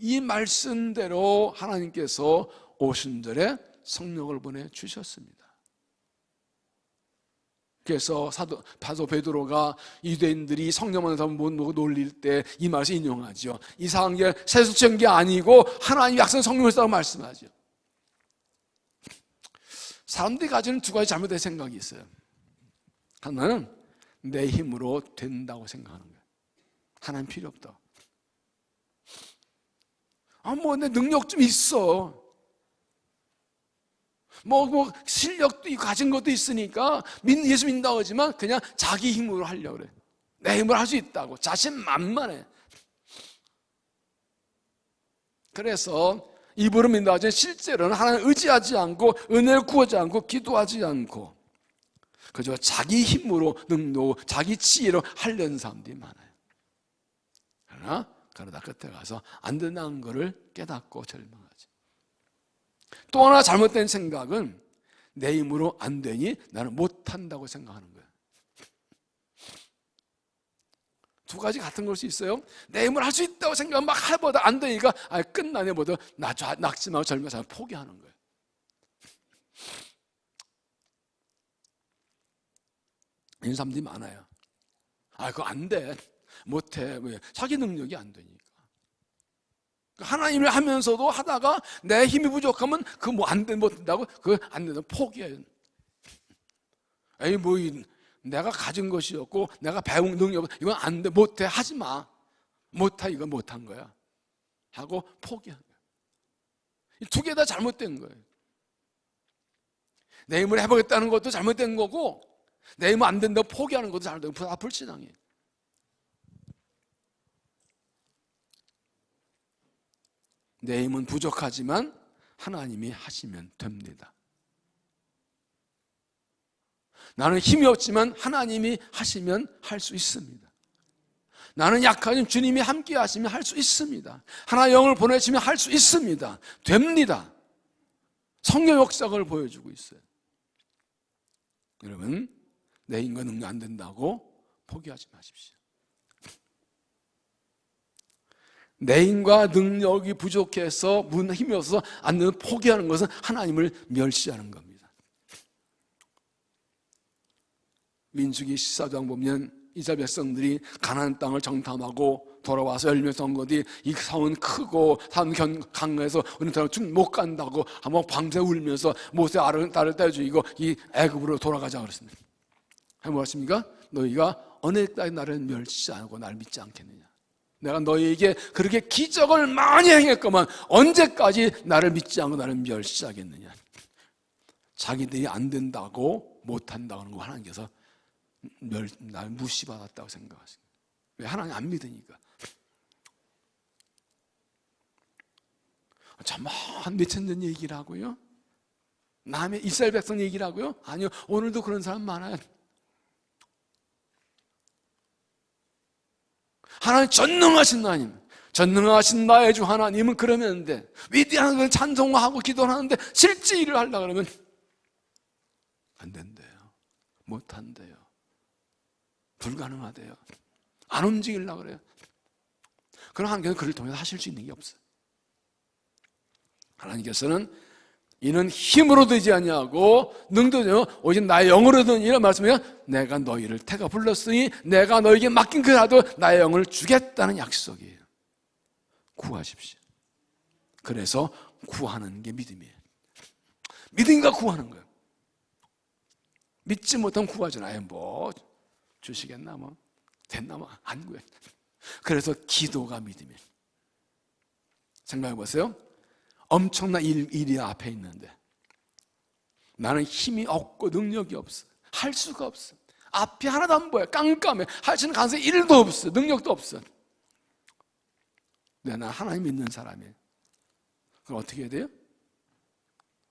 이 말씀대로 하나님께서 오순절에 성령을 보내주셨습니다. 그래서 사도 베드로가 유대인들이 성령만 못 놀릴 때 이 말을 인용하죠. 이상한 게 세속적인 게 아니고 하나님이 약속한 성령을 쓰라고 말씀하죠. 사람들이 가지는 두 가지 잘못된 생각이 있어요. 하나는 내 힘으로 된다고 생각하는 거예요. 하나님 필요 없다. 내 능력 좀 있어. 실력도 가진 것도 있으니까 예수 믿는다고 하지만 그냥 자기 힘으로 하려고 그래. 내 힘으로 할 수 있다고 자신만만해. 그래서 입으로 믿는다고 하지만 실제로는 하나님을 의지하지 않고 은혜를 구하지 않고 기도하지 않고 그저 자기 힘으로 능력, 자기 지혜로 하려는 사람들이 많아요. 그러다 끝에 가서 안 된다는 것을 깨닫고 절망하지. 또 하나 잘못된 생각은 내 힘으로 안 되니 나는 못한다고 생각하는 거예요. 두 가지 같은 걸 수 있어요. 내 힘으로 할 수 있다고 생각하면 막 해보다 안 되니까 끝나네 보다 낙심하고 절망하고 포기하는 거예요. 이런 사람들이 많아요. 그거 안 돼, 못해. 왜? 자기 능력이 안 되니까. 하나님을 하면서도 하다가 내 힘이 부족하면 안 된다고 안 된다고 포기해요. 내가 가진 것이었고 내가 배운 능력 이건 안 돼, 못해, 하지 마. 못해, 이건 못한 거야 하고 포기한 거예요. 이 두 개 다 잘못된 거예요. 내 힘을 해보겠다는 것도 잘못된 거고 내 힘은 안 된다고 포기하는 것도 잘못된 거예요. 다 불신앙이에요. 내 힘은 부족하지만 하나님이 하시면 됩니다. 나는 힘이 없지만 하나님이 하시면 할 수 있습니다. 나는 약하지만 주님이 함께 하시면 할 수 있습니다. 하나의 영을 보내시면 할 수 있습니다. 됩니다. 성령 역사를 보여주고 있어요. 여러분, 내 힘과 능력 안 된다고 포기하지 마십시오. 내 힘과 능력이 부족해서 힘이 없어서 안 되는 포기하는 것은 하나님을 멸시하는 겁니다. 민수기 14장 보면 이스라엘 백성들이 가나안 땅을 정탐하고 돌아와서 열매서 온 것이 이 성은 크고 산 강에서 우리는 못 간다고 한번 밤새 울면서 모세 딸을 떼어 죽이고 이 애굽으로 돌아가자 그랬습니다. 뭐였습니까? 너희가 어느 때까지 나를 멸시하고 나를 믿지 않겠느냐? 내가 너희에게 그렇게 기적을 많이 행했건만 언제까지 나를 믿지 않고 나를 멸시하겠느냐? 자기들이 안 된다고 못한다고 하는 거 하나님께서 나를 무시받았다고 생각하십니다. 왜? 하나님 안 믿으니까. 정말 몇천 년 얘기를 하고요? 남의 이스라엘 백성 얘기를 하고요? 아니요, 오늘도 그런 사람 많아요. 하나님 전능하신 하나님, 전능하신 나의 주 하나님은 그러면 돼. 위대한 건 찬송하고 기도를 하는데 실제 일을 하려고 그러면 안 된대요. 못 한대요. 불가능하대요. 안 움직이려고 그래요. 그럼 하나님께서는 그를 통해서 하실 수 있는 게 없어요. 하나님께서는 이는 힘으로 되지 아니하고 능도 되며 오직 나의 영으로 되는 이런 말씀이면 내가 너희를 태가 불렀으니 내가 너에게 맡긴 그 나도 나의 영을 주겠다는 약속이에요. 구하십시오. 그래서 구하는 게 믿음이에요. 믿으니까 구하는 거예요. 믿지 못하면 구하지 않아요. 뭐 주시겠나 뭐 됐나 뭐 안 구해. 그래서 기도가 믿음이에요. 생각해 보세요. 엄청난 일이 앞에 있는데 나는 힘이 없고 능력이 없어. 할 수가 없어. 앞이 하나도 안 보여. 깜깜해. 할 수 있는 가능성이 1도 없어. 능력도 없어. 근데 난 하나님 믿는 사람이에요. 그럼 어떻게 해야 돼요?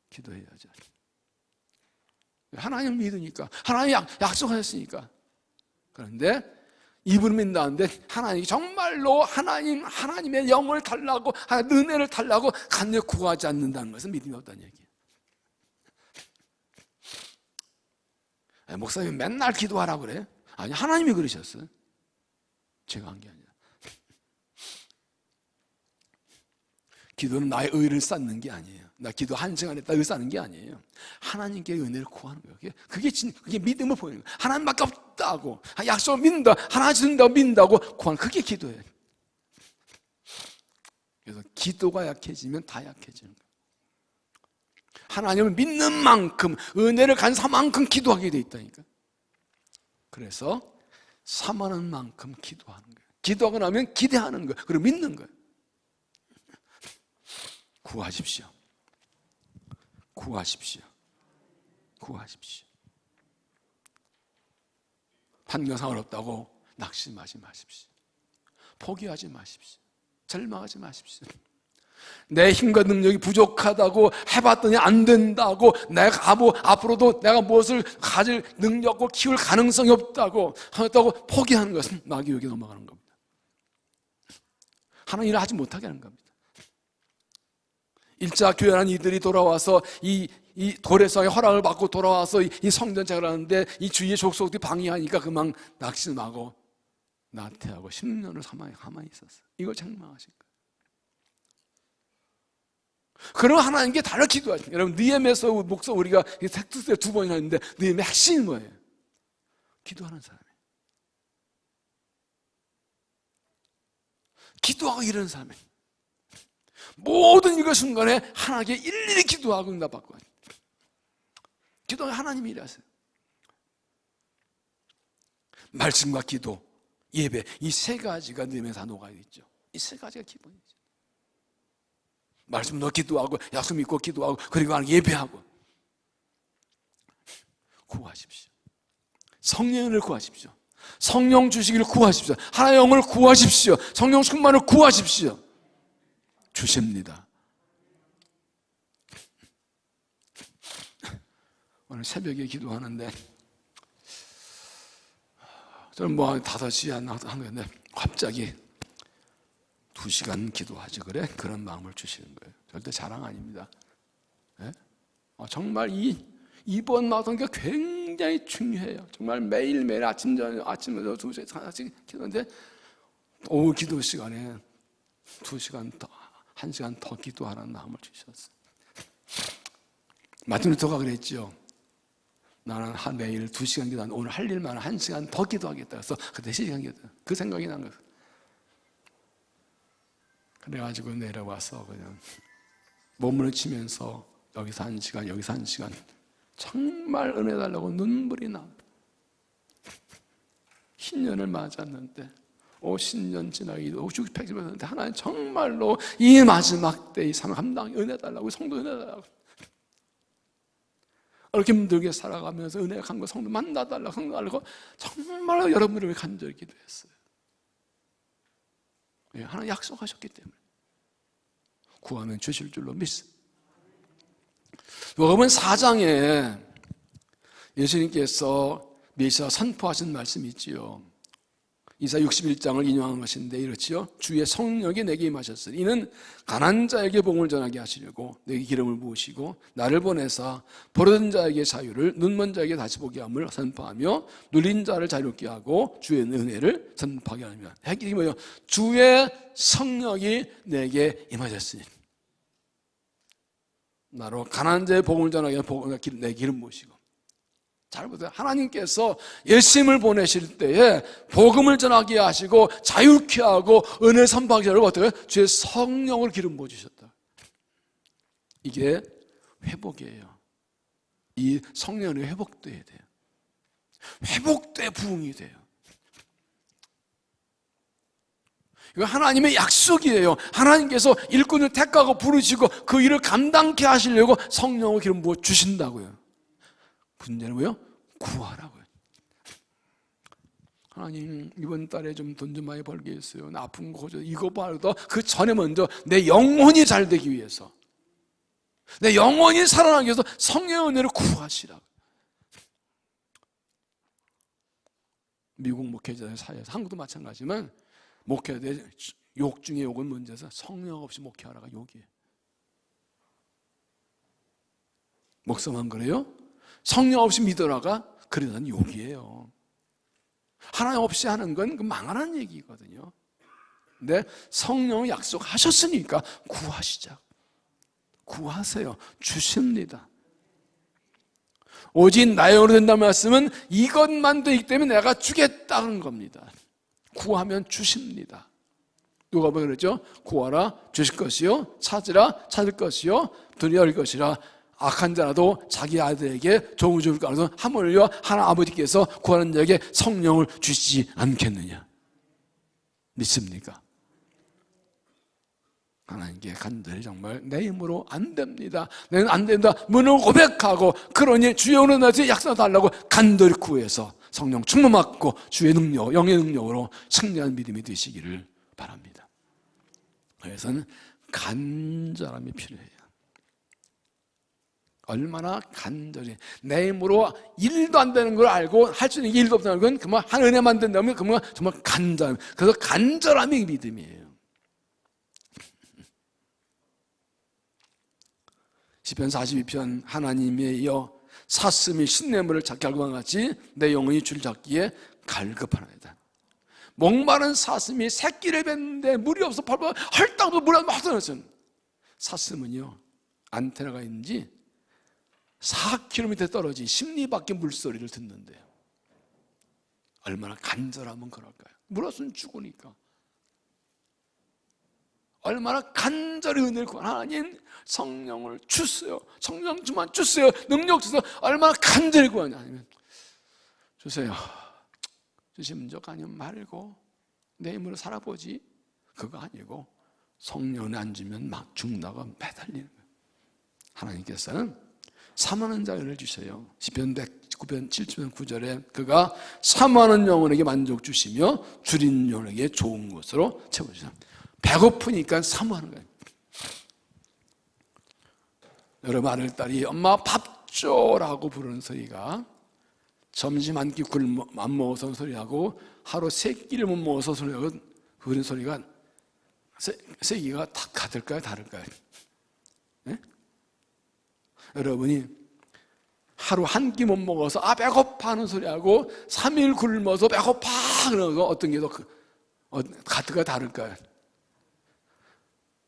기도해야죠. 하나님 믿으니까, 하나님 약속하셨으니까. 그런데 입으로 믿는다는데 하나님이 정말로 하나님의 영을 달라고, 은혜를 달라고 간절히 구하지 않는다는 것은 믿음이 없다는 얘기예요. 목사님이 맨날 기도하라고 그래? 아니, 하나님이 그러셨어요. 제가 한 게 아니라. 기도는 나의 의를 쌓는 게 아니에요. 나 기도 1시간 했다 의 쌓는 게 아니에요. 하나님께 은혜를 구하는 거예요. 그게 믿음을 보이는 거예요. 하나님밖에 없다고, 약속을 믿는다, 하나 준다고 믿는다고 구하는, 그게 기도예요. 그래서 기도가 약해지면 다 약해지는 거예요. 하나님을 믿는 만큼, 은혜를 간사한 만큼 기도하게 돼 있다니까. 그래서 사모하는 만큼 기도하는 거예요. 기도하고 나면 기대하는 거예요. 그리고 믿는 거예요. 구하십시오. 구하십시오. 구하십시오. 환경상 어렵다고 낙심하지 마십시오. 포기하지 마십시오. 절망하지 마십시오. 내 힘과 능력이 부족하다고 해봤더니 안 된다고, 내가 앞으로도 내가 무엇을 가질 능력과 키울 가능성이 없다고 포기하는 것은 마귀 유혹에 넘어가는 겁니다. 하나님 일을 하지 못하게 하는 겁니다. 일자 교회라는 이들이 돌아와서 이 도래성의 허락을 받고 돌아와서 이 성전책을 하는데 이 주위의 족속들이 방해하니까 그만 낙심하고 나태하고 10년을 가만히 있었어요. 이걸 책망하신 거예요. 그럼 하나님께 달려 기도하십니다. 여러분, 느헤미야서 목사 우리가 텍스트에 2번이나 했는데 느헤미야 핵심이 뭐예요? 기도하는 사람이에요. 기도하고 이러는 사람이에요. 모든 일과 순간에 하나님께 일일이 기도하고 응답받고 하죠. 기도는 하나님이 일하세요. 말씀과 기도, 예배, 이 세 가지가 느헤미야에서 녹아 있죠. 이 세 가지가 기본이죠. 말씀 넣어 기도하고, 약속 믿고 기도하고, 그리고 예배하고. 구하십시오. 성령을 구하십시오. 성령 주시기를 구하십시오. 하나님의 영을 구하십시오. 성령 충만을 구하십시오. 주십니다. 오늘 새벽에 기도하는데 저는 5시에 한 건데 갑자기 2시간 기도하지 그래? 그런 마음을 주시는 거예요. 절대 자랑 아닙니다. 네? 정말 이번 마동이 굉장히 중요해요. 정말 매일매일 아침에도 2시에 4시에 기도하는데 오후 기도 시간에 2시간 더, 1시간 더 기도하라는 마음을 주셨어요. 마틴 루터가 그랬죠. 나는 매일 2시간 기도하는데 오늘 할 일만 1시간 더 기도하겠다. 그래서 그때 3시간 기도. 그 생각이 난 거예요. 그래가지고 내려와서 그냥 몸을 치면서 여기서 1시간, 여기서 1시간 정말 은혜 달라고 눈물이 나. 신년을 맞았는데 50년 지나고 60년 지났는데 하나님 정말로 이 마지막 때 이 삶을 감당하게 은혜 달라고, 성도 은혜 달라고, 이렇게 힘들게 살아가면서 은혜 간 거 성도 만나달라고, 성도 달라고 정말로 여러분을 위해 간절히 기도했어요. 하나님 약속하셨기 때문에 구하면 주실 줄로 믿습니다. 요한복음 4장에 예수님께서 메시아 선포하신 말씀이 있지요. 이사야 61장을 인용한 것인데 이렇지요. 주의 성령이 내게 임하셨으니 이는 가난한 자에게 복음을 전하게 하시려고 내게 기름을 부으시고 나를 보내사 버려진 자에게 자유를, 눈먼 자에게 다시 보게 함을 선포하며 눌린 자를 자유롭게 하고 주의 은혜를 선포하게 하며. 핵심이 뭐예요? 주의 성령이 내게 임하셨으니 나로 가난한 자의 복음을 전하게 내 기름 부으시고 잘 보세요. 하나님께서 예수님을 보내실 때에 복음을 전하게 하시고 자유케 하고 은혜 선포하게 하고 어떻게 주의 성령을 기름 부어주셨다. 이게 회복이에요. 이 성령이 회복돼야 돼요. 회복돼 부흥이 돼요. 이거 하나님의 약속이에요. 하나님께서 일꾼을 택하고 부르시고 그 일을 감당케 하시려고 성령을 기름 부어 주신다고요. 문제는 뭐요? 구하라고요. 하나님 이번 달에 좀 돈 좀 많이 벌게 했어요. 나 아픈 거 고쳐. 이거 봐도 그 전에 먼저 내 영혼이 잘 되기 위해서, 내 영혼이 살아나기 위해서 성령의 은혜를 구하시라고. 미국 목회자들 사이에서, 한국도 마찬가지지만 목회자들 욕 중에 욕은 문제에서 성령 없이 목회하라가 욕이에요. 목사만 그래요? 성령 없이 믿어라가 그러는 욕이에요. 하나님 없이 하는 건 망하는 얘기거든요. 근데 성령 약속하셨으니까 구하시자. 구하세요. 주십니다. 오직 나의 영으로 된다는 말씀은 이것만 되기 때문에 내가 주겠다는 겁니다. 구하면 주십니다. 누가 뭐 그랬죠? 구하라 주실 것이요, 찾으라 찾을 것이요, 문이 열릴 것이라. 악한 자라도 자기 아들에게 종을 줄 거라서 하물며 하나님 아버지께서 구하는 자에게 성령을 주시지 않겠느냐. 믿습니까? 하나님께 간절히 정말 내 힘으로 안 됩니다, 내는 안 된다 문을 고백하고, 그러니 주의 은혜로 나한테 약속달라고 간절히 구해서 성령 충만 받고 주의 능력, 영의 능력으로 승리한 믿음이 되시기를 바랍니다. 그래서는 간절함이 필요해요. 얼마나 간절히 내 힘으로 일도 안 되는 걸 알고 할 수 있는 게 일도 없다는 건 그만 한 은혜만 된다면 그만 정말 간절함. 그래서 간절함이 믿음이에요. 시편 42편 하나님에 이어 사슴이 신냇물을 찾기 알고만 같이 내 영혼이 줄 잡기에 갈급하나이다. 목마른 사슴이 새끼를 뱉는데 물이 없어 펄펄 헐떡도 물 안 마셔놨어요. 사슴은요 안테나가 있는지 4km 떨어진 십리 밖에 물소리를 듣는데요. 얼마나 간절하면 그럴까요? 물 없으면 죽으니까. 얼마나 간절히 은혜를 구하는 하나님, 성령을 주세요. 성령 좀만 주세요. 능력 주세요. 얼마나 간절히 구하냐. 아니면 주세요. 주시면 적 아니면 말고 내 힘으로 살아보지. 그거 아니고 성령을 안 주면 막 죽나가 매달리는 거예요. 하나님께서는 사모하는 자를 주세요. 시편 109편 7편 9절에 그가 사모하는 영혼에게 만족 주시며 줄인 영혼에게 좋은 것으로 채워주세요. 배고프니까 사모하는 거예요. 여러분 아들딸이 엄마 밥 줘라고 부르는 소리가 점심 한 끼 안 먹어서 소리하고 하루 3끼를 못 먹어서 소리하고 그런 소리가 세기가 다 같을까요? 다를까요? 네? 여러분이 하루 한 끼 못 먹어서 배고파 하는 소리하고 3일 굶어서 배고파 그러는 거 어떤 게 더 같을까요? 다를까요?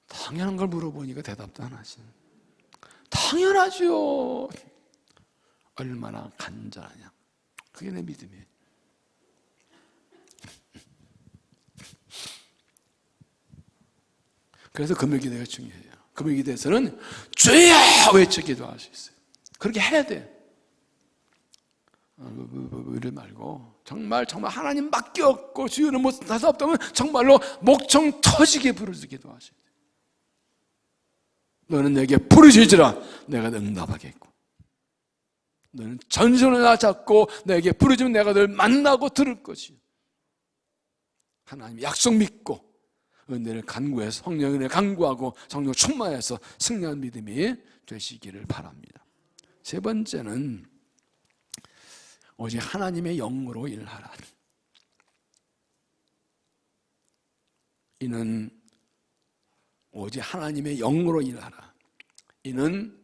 당연한 걸 물어보니까 대답도 안 하시네. 당연하죠. 얼마나 간절하냐. 그게 내 믿음이에요. 그래서 금요기도가 중요해요. 금요기도에서는 주여 외쳐 기도할 수 있어요. 그렇게 해야 돼. 이래 말고 정말 하나님 밖에 없고 주여는 못 다서 없다면 정말로 목청 터지게 부르짖어 기도하셔야 돼. 너는 내게 부르짖으라 내가 응답하겠고, 너는 전신을 나 잡고 내게 부르짖으면 내가 널 만나고 들을 것이요. 하나님 약속 믿고 은혜를 간구해서 성령의 은혜를 간구하고 성령 충만해서 승리한 믿음이 되시기를 바랍니다. 세 번째는 오직 하나님의 영으로 일하라. 이는 오직 하나님의 영으로 일하라. 이는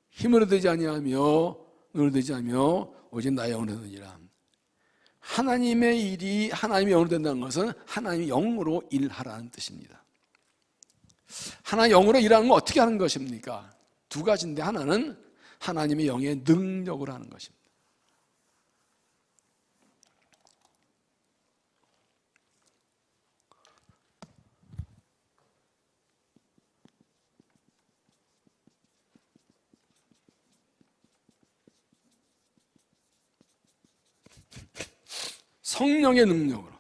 힘으로 되지 아니하며 눈으로 되지 않으며 오직 나의 영으로 되느니라. 하나님의 일이 하나님의 영으로 된다는 것은 하나님의 영으로 일하라는 뜻입니다. 하나님의 영으로 일하는 건 어떻게 하는 것입니까? 두 가지인데, 하나는 하나님의 영의 능력으로 하는 것입니다. 성령의 능력으로.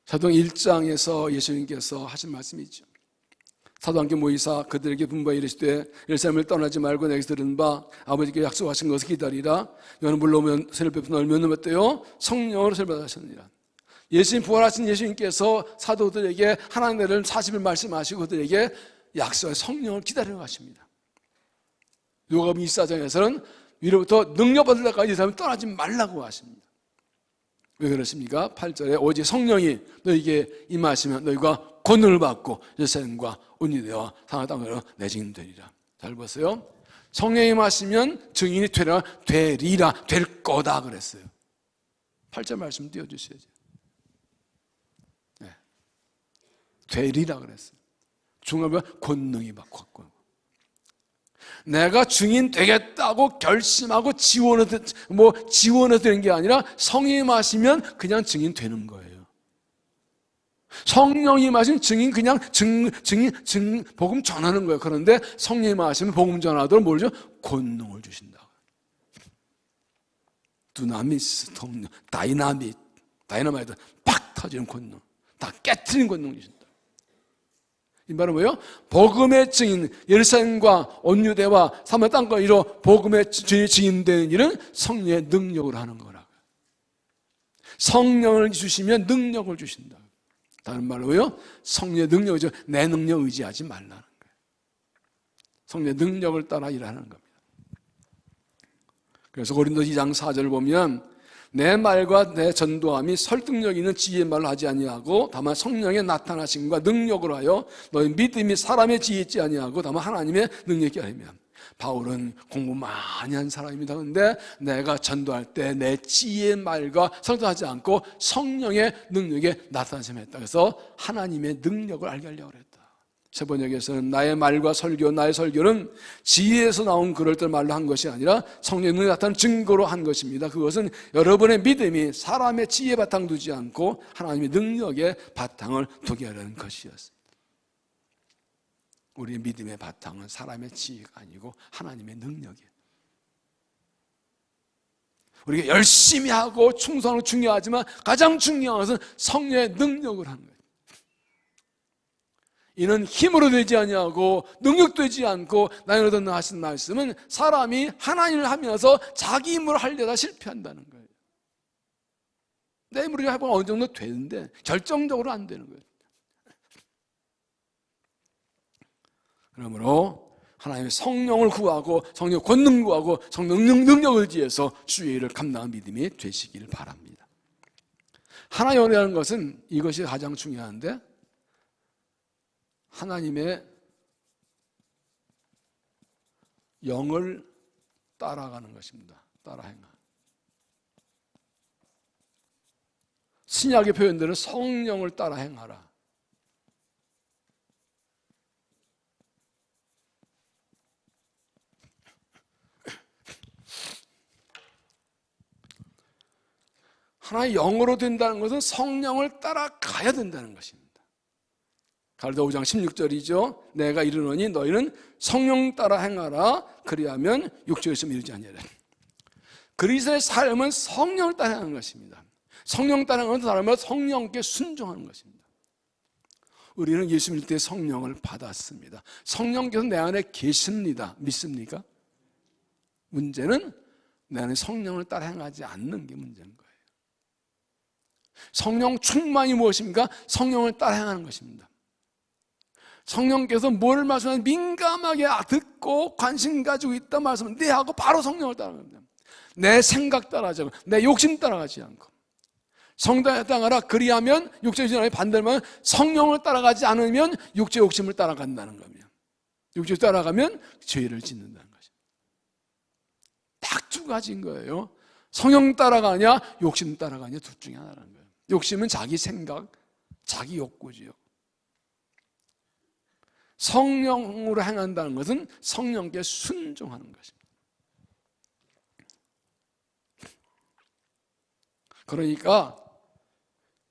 사도행 1장에서 예수님께서 하신 말씀이 있죠. 사도함께 모이사 그들에게 분부하여 이르시되 예루살렘을 떠나지 말고 내게서 들은 바 아버지께 약속하신 것을 기다리라. 너는 물러오면 새를 베푼 얼면 넘었대요 성령으로 세를 받으셨느니라. 예수님 부활하신 예수님께서 사도들에게 하나님의 나라를 40일 말씀하시고 그들에게 약속의 성령을 기다리는 것입니다. 누가복음 24장에서는 위로부터 능력 받을 때까지 이 사람을 떠나지 말라고 하십니다. 왜 그렇습니까? 8절에 오직 성령이 너희에게 임하시면 너희가 권능을 받고 예루살렘과 온 유대와 상하 땅으로 내 증인 되리라. 잘 보세요. 성령이 임하시면 증인이 되리라, 될 거다 그랬어요. 8절 말씀 띄워주셔야죠. 네. 되리라 그랬어요. 중요한 건 권능이 받고 내가 증인 되겠다고 결심하고 지원해서 되는 게 아니라 성령이 임하시면 그냥 증인 되는 거예요. 성령이 임하시면 증인 그냥 복음 전하는 거예요. 그런데 성령이 임하시면 복음 전하도록 뭘죠? 권능을 주신다. 두나미스, 통력, 다이나마이트 팍 터지는 권능, 다 깨트리는 권능을 주신다. 이 말은 뭐예요? 복음의 증인, 예루살렘과 온 유대와 사마리아 땅과 이로 복음의 증인되는 일은 성령의 능력으로 하는 거라고요. 성령을 주시면 능력을 주신다. 다른 말로 뭐예요? 성령의 능력이죠. 내 능력 의지하지 말라는 거예요. 성령의 능력을 따라 일하는 겁니다. 그래서 고린도 2장 4절을 보면 내 말과 내 전도함이 설득력 있는 지혜의 말로 하지 아니하고 다만 성령의 나타나심과 능력으로 하여 너희 믿음이 사람의 지혜 있지 아니하고 다만 하나님의 능력이 아니며. 바울은 공부 많이 한 사람입니다. 그런데 내가 전도할 때 내 지혜의 말과 설득하지 않고 성령의 능력에 나타나심을 했다. 그래서 하나님의 능력을 알게 하려고 했다. 세번역에서는 나의 말과 설교, 나의 설교는 지혜에서 나온 그럴듯 말로 한 것이 아니라 성령의 능력이 나타나는 증거로 한 것입니다. 그것은 여러분의 믿음이 사람의 지혜에 바탕 두지 않고 하나님의 능력에 바탕을 두게 하려는 것이었습니다. 우리의 믿음의 바탕은 사람의 지혜가 아니고 하나님의 능력이에요. 우리가 열심히 하고 충성은 중요하지만 가장 중요한 것은 성령의 능력을 하는 거예요. 이는 힘으로 되지 아니하고 능력도 되지 않고 나의 얻은 하신 말씀은 사람이 하나님을 하면서 자기 힘으로 하려다 실패한다는 거예요. 내 힘으로 해보면 어느 정도 되는데 결정적으로 안 되는 거예요. 그러므로 하나님의 성령을 구하고 성령 권능 구하고 성령 능력을 의지해서 주의 일을 감당한 믿음이 되시기를 바랍니다. 하나의 은혜라는 것은 이것이 가장 중요한데 하나님의 영을 따라가는 것입니다. 따라 행하. 신약의 표현들은 성령을 따라 행하라. 하나의 영으로 된다는 것은 성령을 따라가야 된다는 것입니다. 갈라디아 5장 16절이죠. 내가 이르노니 너희는 성령 따라 행하라. 그리하면 육체에 있으면 이르지 아니하리라. 그리스도의 삶은 성령을 따라 행하는 것입니다. 성령 따라 행하는 사람은 성령께 순종하는 것입니다. 우리는 예수 믿을 때 성령을 받았습니다. 성령께서 내 안에 계십니다. 믿습니까? 문제는 내 안에 성령을 따라 행하지 않는 게 문제인 거예요. 성령 충만이 무엇입니까? 성령을 따라 행하는 것입니다. 성령께서 뭘 말씀하면 민감하게 듣고 관심 가지고 있다 말씀은 네 하고 바로 성령을 따라갑니다. 내 생각 따라가지 않고 내 욕심 따라가지 않고 성령에 따라가라. 그리하면 육체의 욕심을 반대로 성령을 따라가지 않으면 육체의 욕심을 따라간다는 겁니다. 육체를 따라가면 죄를 짓는다는 것입니다. 딱 두 가지인 거예요. 성령 따라가냐 욕심 따라가냐 둘 중에 하나라는 거예요. 욕심은 자기 생각, 자기 욕구지요. 성령으로 행한다는 것은 성령께 순종하는 것입니다. 그러니까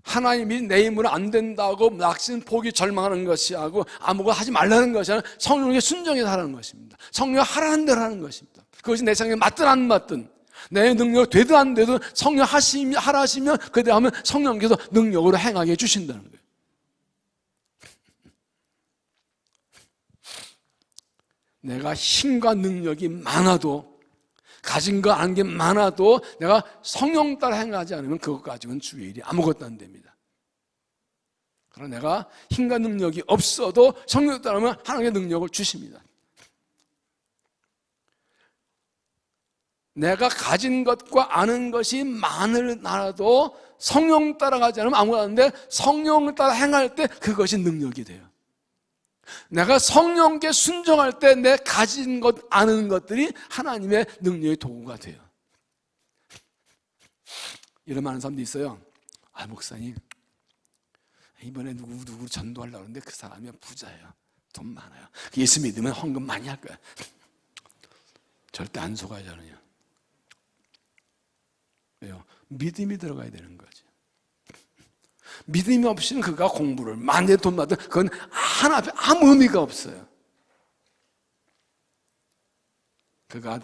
하나님이 내 힘으로 안 된다고 낙심, 포기, 절망하는 것이 하고 아무것도 하지 말라는 것이 아니라 성령에게 순종해서 하라는 것입니다. 성령이 하라는 대로 하는 것입니다. 그것이 내 생각에 맞든 안 맞든 내 능력 되든 안 되든 성령 하라 하시면 그대로 하면 성령께서 능력으로 행하게 해주신다는 거예요. 내가 힘과 능력이 많아도, 가진 거 아는 게 많아도 내가 성령 따라 행하지 않으면 그것 가지고는 주의 일이 아무것도 안 됩니다. 그러나 내가 힘과 능력이 없어도 성령 따르면 하나님의 능력을 주십니다. 내가 가진 것과 아는 것이 많으나도 성령 따라가지 않으면 아무것도 안 돼. 성령을 따라 행할 때 그것이 능력이 돼요. 내가 성령께 순종할 때 내 가진 것, 아는 것들이 하나님의 능력의 도구가 돼요. 이런 많은 사람도 있어요. 목사님, 이번에 누구 전도하려고 하는데 그 사람이 부자예요. 돈 많아요. 예수 믿으면 헌금 많이 할 거야. 절대 안 속아야 하느냐. 왜요? 믿음이 들어가야 되는 거지. 믿음이 없이는 그가 공부를 많이 돈 받든 그건 하나 앞에 아무 의미가 없어요. 그가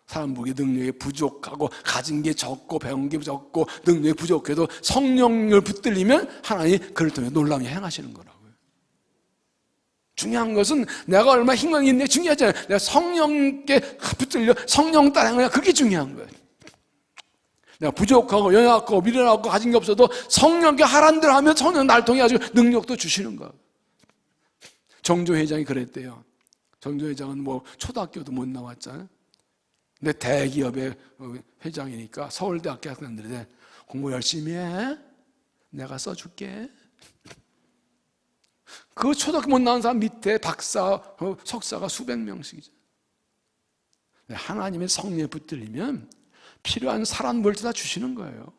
사람 보기에 능력이 부족하고 가진 게 적고 배운 게 적고 능력이 부족해도 성령을 붙들리면 하나님이 그를 통해 놀라운 일 행하시는 거라고요. 중요한 것은 내가 얼마나 힘이 있는데 중요하지 않아요. 내가 성령께 붙들려 성령 따라 행하냐, 그게 중요한 거예요. 내가 부족하고 연약하고 미련하고 가진 게 없어도 성령께 하란 대로 하면 성령 날 통해 가지고 능력도 주시는 거예요. 정조 회장이 그랬대요. 정조 회장은 뭐 초등학교도 못 나왔잖아요. 근데 대기업의 회장이니까 서울대학교 학생들한테 공부 열심히 해. 내가 써줄게. 그 초등학교 못 나온 사람 밑에 박사, 석사가 수백 명씩이죠. 하나님의 성령에 붙들리면 필요한 사람 물질 다 주시는 거예요.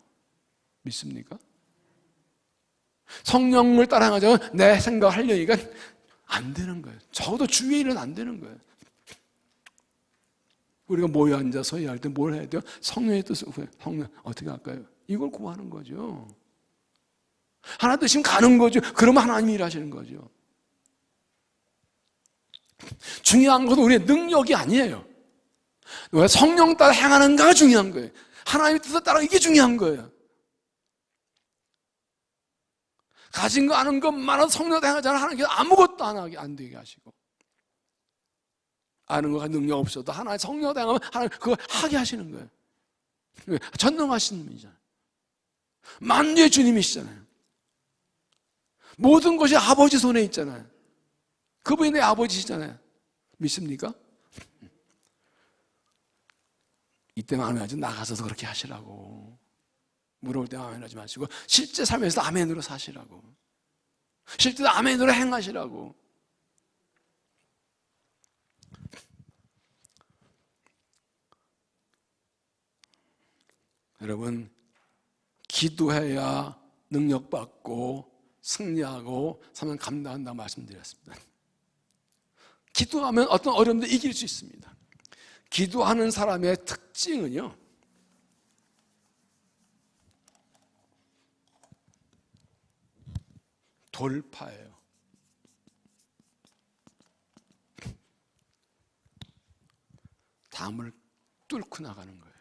믿습니까? 성령을 따라가자면 내 생각하려니까 안 되는 거예요. 적어도 주의 일은 안 되는 거예요. 우리가 모여 앉아서 일할 때 뭘 해야 돼요? 성령의 뜻을, 성령 어떻게 할까요? 이걸 구하는 거죠. 하나 뜻이면 가는 거죠. 그러면 하나님이 일하시는 거죠. 중요한 것은 우리의 능력이 아니에요. 왜 성령 따라 행하는가가 중요한 거예요. 하나님의 뜻에 따라 이게 중요한 거예요. 가진 거 아는 것만은 성령 따라 행하지 않으면 하나님께서 아무것도 안 되게 하시고, 아는 거가 능력 없어도 하나님 성령 따라 행하면 하나님 그거 하게 하시는 거예요. 전능하신 분이잖아요. 만유의 주님이시잖아요. 모든 것이 아버지 손에 있잖아요. 그분이 내 아버지시잖아요. 믿습니까? 이때만 아멘 하지 나가서도 그렇게 하시라고. 물어볼 때만 아멘 하지 마시고 실제 삶에서 아멘으로 사시라고. 실제 아멘으로 행하시라고. 여러분, 기도해야 능력받고 승리하고 삶을 감당한다고 말씀드렸습니다. 기도하면 어떤 어려움도 이길 수 있습니다. 기도하는 사람의 특징은요, 돌파예요. 담을 뚫고 나가는 거예요.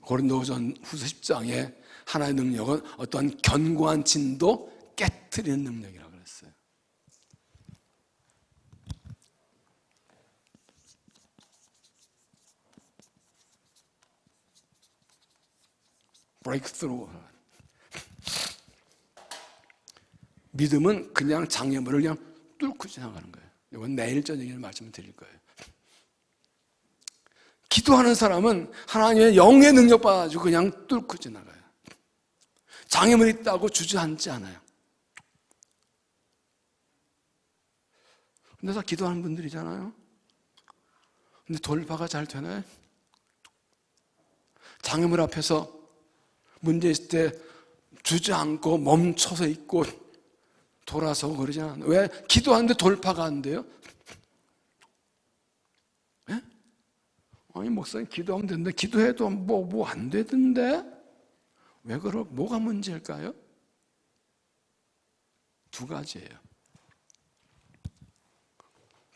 고린도전 후서 10장에 하나의 능력은 어떤 견고한 진도 깨트리는 능력이라고 그랬어요. breakthrough. 믿음은 그냥 장애물을 그냥 뚫고 지나가는 거예요. 이건 내일 저녁에 말씀을 드릴 거예요. 기도하는 사람은 하나님의 영의 능력 받아가지고 그냥 뚫고 지나가요. 장애물이 있다고 주저앉지 않아요. 근데 다 기도하는 분들이잖아요. 근데 돌파가 잘 되나요? 장애물 앞에서 문제 있을 때 주저앉고 멈춰서 있고 돌아서고 그러지 않아요. 왜? 기도하는데 돌파가 안 돼요? 네? 아니 목사님 기도하면 되는데 기도해도 뭐 안 되던데? 왜 뭐가 문제일까요? 두 가지예요.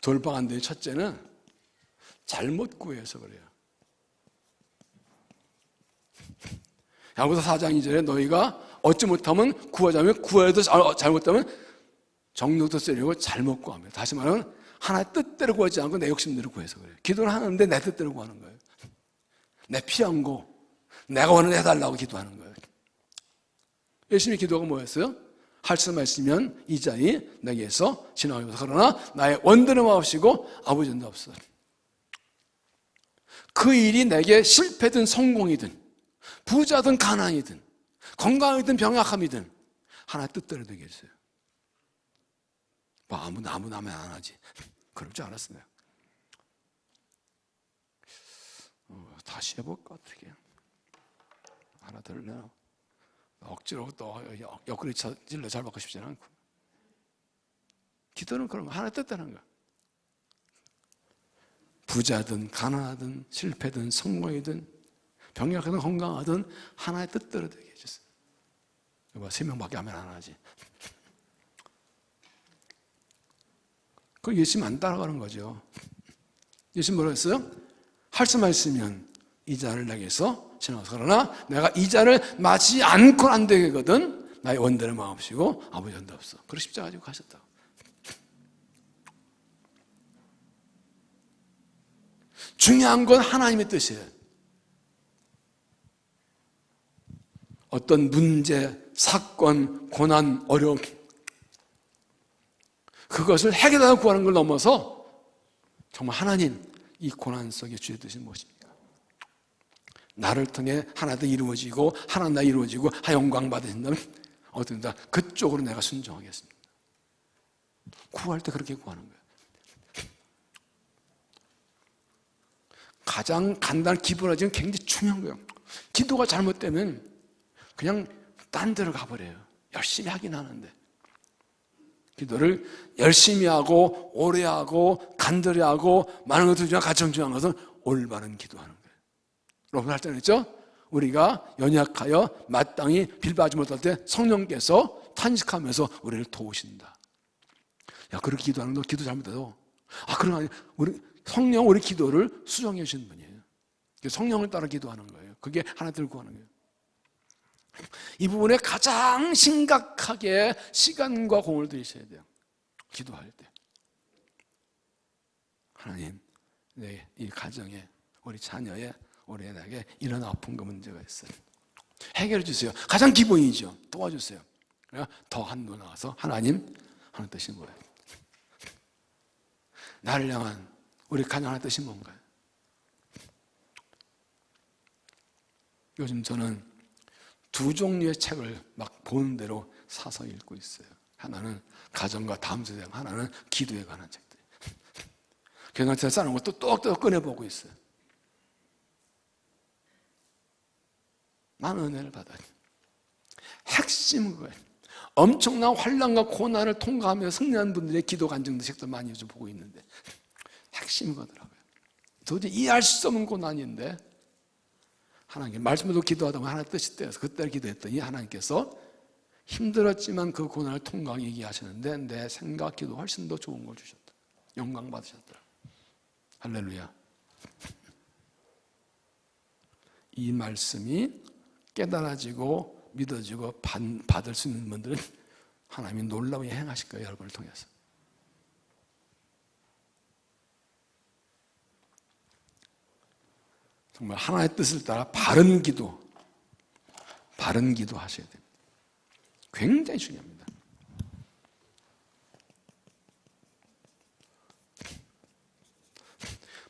돌파가 안 돼요. 첫째는 잘못 구해서 그래요. 야고보서 4장 2절에 너희가 얻지 못하면 구하자면 구해도 잘못하면 정욕도 쓰려고 잘못 구하며, 다시 말하면 하나의 뜻대로 구하지 않고 내 욕심대로 구해서 그래요. 기도를 하는데 내 뜻대로 구하는 거예요. 내 필요한 거 내가 원하는 해달라고 기도하는 거예요. 열심히 기도가 뭐였어요? 할 수만 있으면 이 잔이 내게서 지나가면서, 그러나 나의 원대는 없이고 아버지 전도 없어. 그 일이 내게 실패든 성공이든 부자든 가난이든 건강이든 병약함이든 하나의 뜻대로 되게 했어요. 뭐 아무나 하면 안 하지. 그럴 줄 알았어요. 다시 해볼까 어떻게? 하나 들려나? 억지로 또 옆구리 찔러 잘 받고 싶지는 않고. 기도는 그런 거 하나 뜻대로 하는 거야. 부자든 가난하든 실패든 성공이든 병약하든 건강하든 하나의 뜻대로 되게 해줬어요. 이거 3명밖에 하면 안 하지. 그 예수님 안 따라가는 거죠. 예수님 뭐라고 했어요? 할 수만 있으면 이 잔을 내게서 지나가서, 그러나 내가 이 잔을 마시지 않고는 안 되거든 나의 원대는 마음없이고 아버지 원대 없어. 그리고 십자가 가지고 가셨다. 중요한 건 하나님의 뜻이에요. 어떤 문제, 사건, 고난, 어려움, 그것을 해결하고 구하는 걸 넘어서 정말 하나님, 이 고난 속에 주의 뜻이 무엇입니까? 나를 통해 하나 더 이루어지고 하나 더 이루어지고 영광 받으신다면 어떤다? 그쪽으로 내가 순종하겠습니다. 구할 때 그렇게 구하는 거예요. 가장 간단한 기본으로 지금 굉장히 중요한 거예요. 기도가 잘못되면 그냥 딴 데로 가버려요. 열심히 하긴 하는데. 기도를 열심히 하고 오래 하고 간절히 하고 많은 것들 중에 가장 중요한 것은 올바른 기도하는 거예요. 로마서 8장에 했죠? 우리가 연약하여 마땅히 빌받지 못할 때 성령께서 탄식하면서 우리를 도우신다. 야, 그렇게 기도하는 거 기도 잘못해도 그럼 우리 성령 우리 기도를 수정해 주시는 분이에요. 성령을 따라 기도하는 거예요. 그게 하나 들고 하는 거예요. 이 부분에 가장 심각하게 시간과 공을 들이셔야 돼요. 기도할 때. 하나님, 이 가정에 우리 자녀의 우리 애에게 이런 아픔과 문제가 있어요. 해결해 주세요. 가장 기본이죠. 도와주세요. 더 한도 나와서 하나님 하는 뜻이 뭐예요? 나를 향한 우리 가정 하는 뜻이 뭔가요? 요즘 저는 2 종류의 책을 막 보는 대로 사서 읽고 있어요. 하나는 가정과 다음 세대, 하나는 기도에 관한 책들. 교회한테 쌓는 것도 똑똑 꺼내보고 있어요. 많은 은혜를 받아요. 핵심은 그거예요. 엄청난 환난과 고난을 통과하며 승리한 분들의 기도 간증들 책도 많이 요즘 보고 있는데 핵심은 그거더라고요. 도저히 이해할 수 없는 고난인데 하나님 말씀으로 기도하다 보면 하나님 뜻이 떼어서 그때 기도했더니 하나님께서 힘들었지만 그 고난을 통과하게 얘기하셨는데 내 생각 기도 훨씬 더 좋은 걸 주셨다. 영광 받으셨더라. 할렐루야. 이 말씀이 깨달아지고 믿어지고 받을 수 있는 분들은 하나님이 놀라운 행하실 거예요. 여러분을 통해서. 정말 하나의 뜻을 따라 바른 기도 하셔야 됩니다. 굉장히 중요합니다.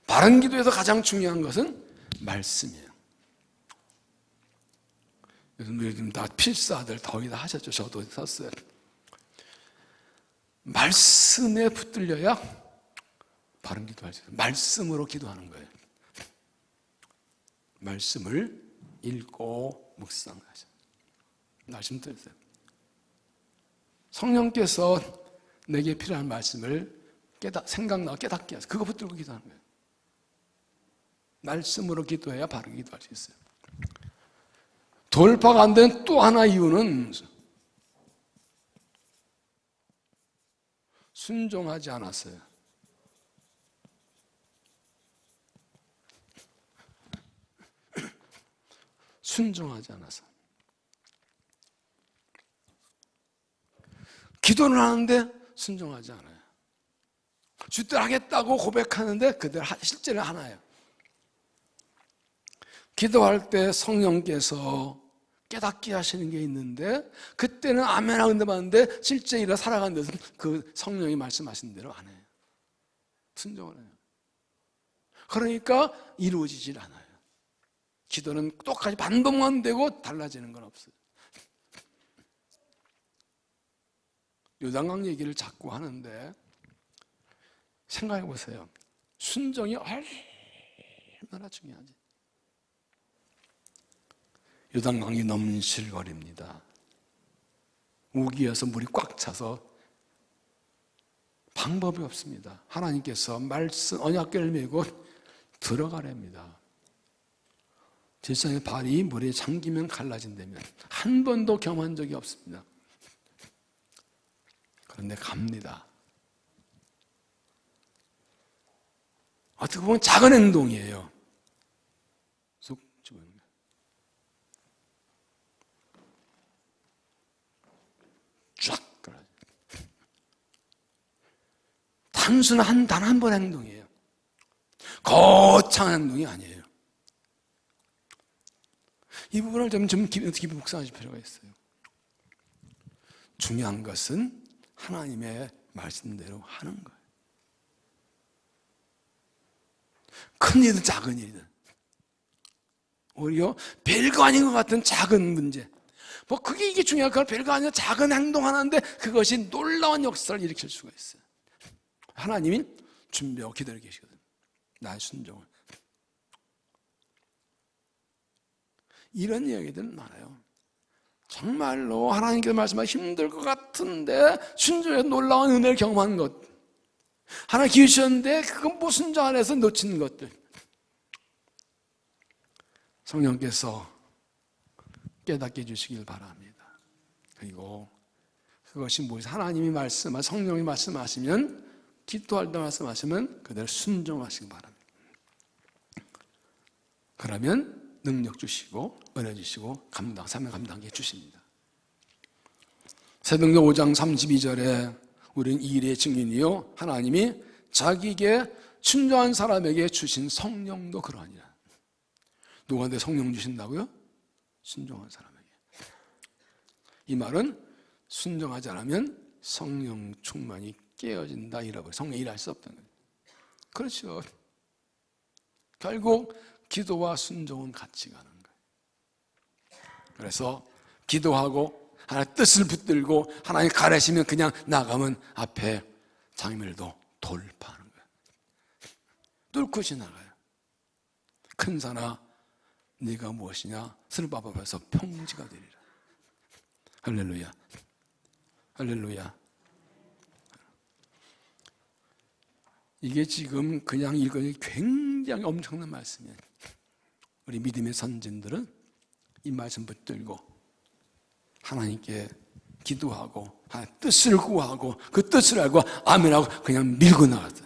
바른 기도에서 가장 중요한 것은 말씀이에요. 요즘 다 필사들 거의 다 하셨죠. 저도 썼어요. 말씀에 붙들려야 바른 기도할 수 있어요. 말씀으로 기도하는 거예요. 말씀을 읽고 묵상하죠. 말씀 들으세요. 성령께서 내게 필요한 말씀을 생각나고 깨닫게 하세요. 그거 붙들고 기도하는 거예요. 말씀으로 기도해야 바른 기도할 수 있어요. 돌파가 안 된 또 하나 이유는 순종하지 않았어요. 순종하지 않았어요. 기도를 하는데 순종하지 않아요. 주들 하겠다고 고백하는데 그들 실제로 하나요. 기도할 때 성령께서 깨닫게 하시는 게 있는데 그때는 아멘 하고 받는데 실제 일을 살아가는 데서는 그 성령이 말씀하신 대로 안 해요. 순종을 해요. 그러니까 이루어지질 않아요. 기도는 똑같이 반복만 되고 달라지는 건 없어요. 요단강 얘기를 자꾸 하는데 생각해 보세요. 순종이 얼마나 중요한지. 요단강이 넘실거립니다. 우기여서 물이 꽉 차서 방법이 없습니다. 하나님께서 말씀 언약궤를 메고 들어가랍니다. 제사장의 발이 물에 잠기면 갈라진다면 한 번도 경험한 적이 없습니다. 그런데 갑니다. 어떻게 보면 작은 행동이에요. 쑥 집어넣는 거예요. 쫙 깔아줘요. 단순한 단 한 번 행동이에요. 거창한 행동이 아니에요. 이 부분을 좀 깊이 묵상하실 필요가 있어요. 중요한 것은 하나님의 말씀대로 하는 거예요. 큰 일이든 작은 일이든 오히려 별거 아닌 것 같은 작은 문제, 뭐 그게 이게 중요한 건 별거 아니라 작은 행동 하나인데 그것이 놀라운 역사를 일으킬 수가 있어요. 하나님이 준비하고 기다리고 계시거든요. 나의 순종을. 이런 이야기들 많아요. 정말로 하나님께서 말씀하시면 힘들 것 같은데 순종해서 놀라운 은혜를 경험한 것, 하나님 기우셨는데 그건 뭐 순종 안에서 놓친 것들, 성령께서 깨닫게 해주시길 바랍니다. 그리고 그것이 무엇이 하나님이 말씀하시면, 성령이 말씀하시면, 기도할 때 말씀하시면 그대로 순종하시기 바랍니다. 그러면 능력 주시고 은혜 주시고 사명 감당해 주십니다. 사도행전 5장 32절에 우리는 이 일의 증인이요 하나님이 자기에게 순종한 사람에게 주신 성령도 그러하니라. 누구한테 성령 주신다고요? 순종한 사람에게. 이 말은 순종하지 않으면 성령 충만이 깨어진다, 잃어버려. 성령 일할 수 없다는 거예요. 그렇죠. 결국 기도와 순종은 같이 가는 거예요. 그래서 기도하고 하나님 뜻을 붙들고 하나님 가르치면 그냥 나가면 앞에 장애물도 돌파하는 거예요. 뚫고 지나가요. 큰 산아 네가 무엇이냐 스르바벨 앞에서 평지가 되리라. 할렐루야. 할렐루야. 이게 지금 그냥 읽으니 굉장히 엄청난 말씀이에요. 우리 믿음의 선진들은 이 말씀 붙들고 하나님께 기도하고 하나님 뜻을 구하고 그 뜻을 알고 아멘하고 그냥 밀고 나가서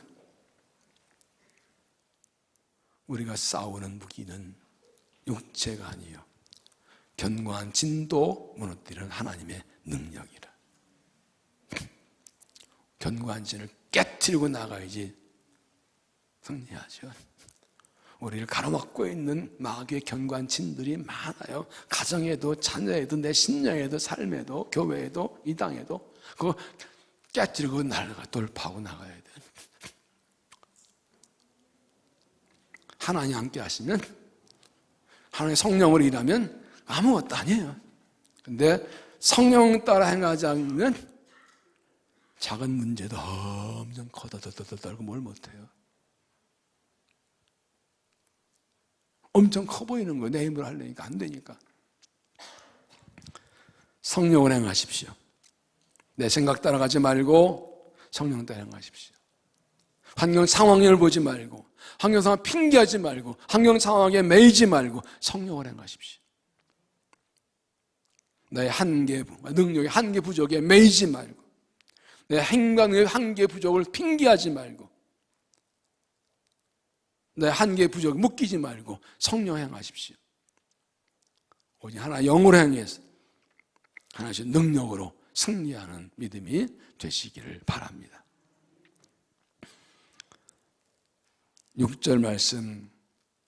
우리가 싸우는 무기는 육체가 아니에요. 견고한 진도 무너뜨리는 하나님의 능력이라. 견고한 진을 깨트리고 나가야지 승리하죠. 우리를 가로막고 있는 마귀의 견고한 진들이 많아요. 가정에도 자녀에도 내 신령에도 삶에도 교회에도 이 땅에도 그거 깨트리고 돌파하고 나가야 돼. 하나님 함께 하시면 하나님의 성령으로 일하면 아무것도 아니에요. 근데 성령 따라 행하지 않으면 작은 문제도 엄청 커다다다다고 뭘 못해요. 엄청 커 보이는 거예요. 내 힘으로 하려니까 안 되니까. 성령을 행하십시오. 내 생각 따라가지 말고 성령 따라 행하십시오. 환경 상황을 보지 말고 환경 상황 핑계하지 말고 환경 상황에 매이지 말고 성령을 행하십시오. 나의 한계, 능력의 한계 부족에 매이지 말고 내 행간의 한계 부족을 핑계하지 말고 내 한계 부족을 묶이지 말고 성령 행하십시오. 오직 하나 영으로 행해서 하나씩 능력으로 승리하는 믿음이 되시기를 바랍니다. 6절 말씀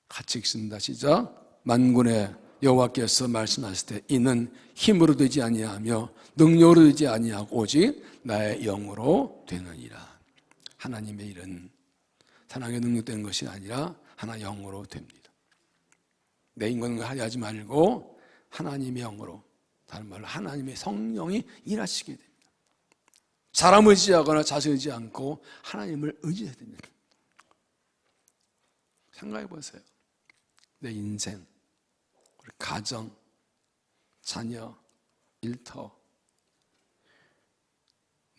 같이 읽습니다. 시작. 만군의 여호와께서 말씀하실 때 이는 힘으로 되지 아니하며 능력으로 되지 아니하고 오직 나의 영으로 되느니라. 하나님의 일은 사랑의 능력되는 것이 아니라 하나 영으로 됩니다. 내 인간을 하지 말고 하나님의 영으로, 다른 말로 하나님의 성령이 일하시게 됩니다. 사람을 의지하거나 자신을 의지하지 않고 하나님을 의지해야 됩니다. 생각해 보세요. 내 인생, 우리 가정, 자녀, 일터,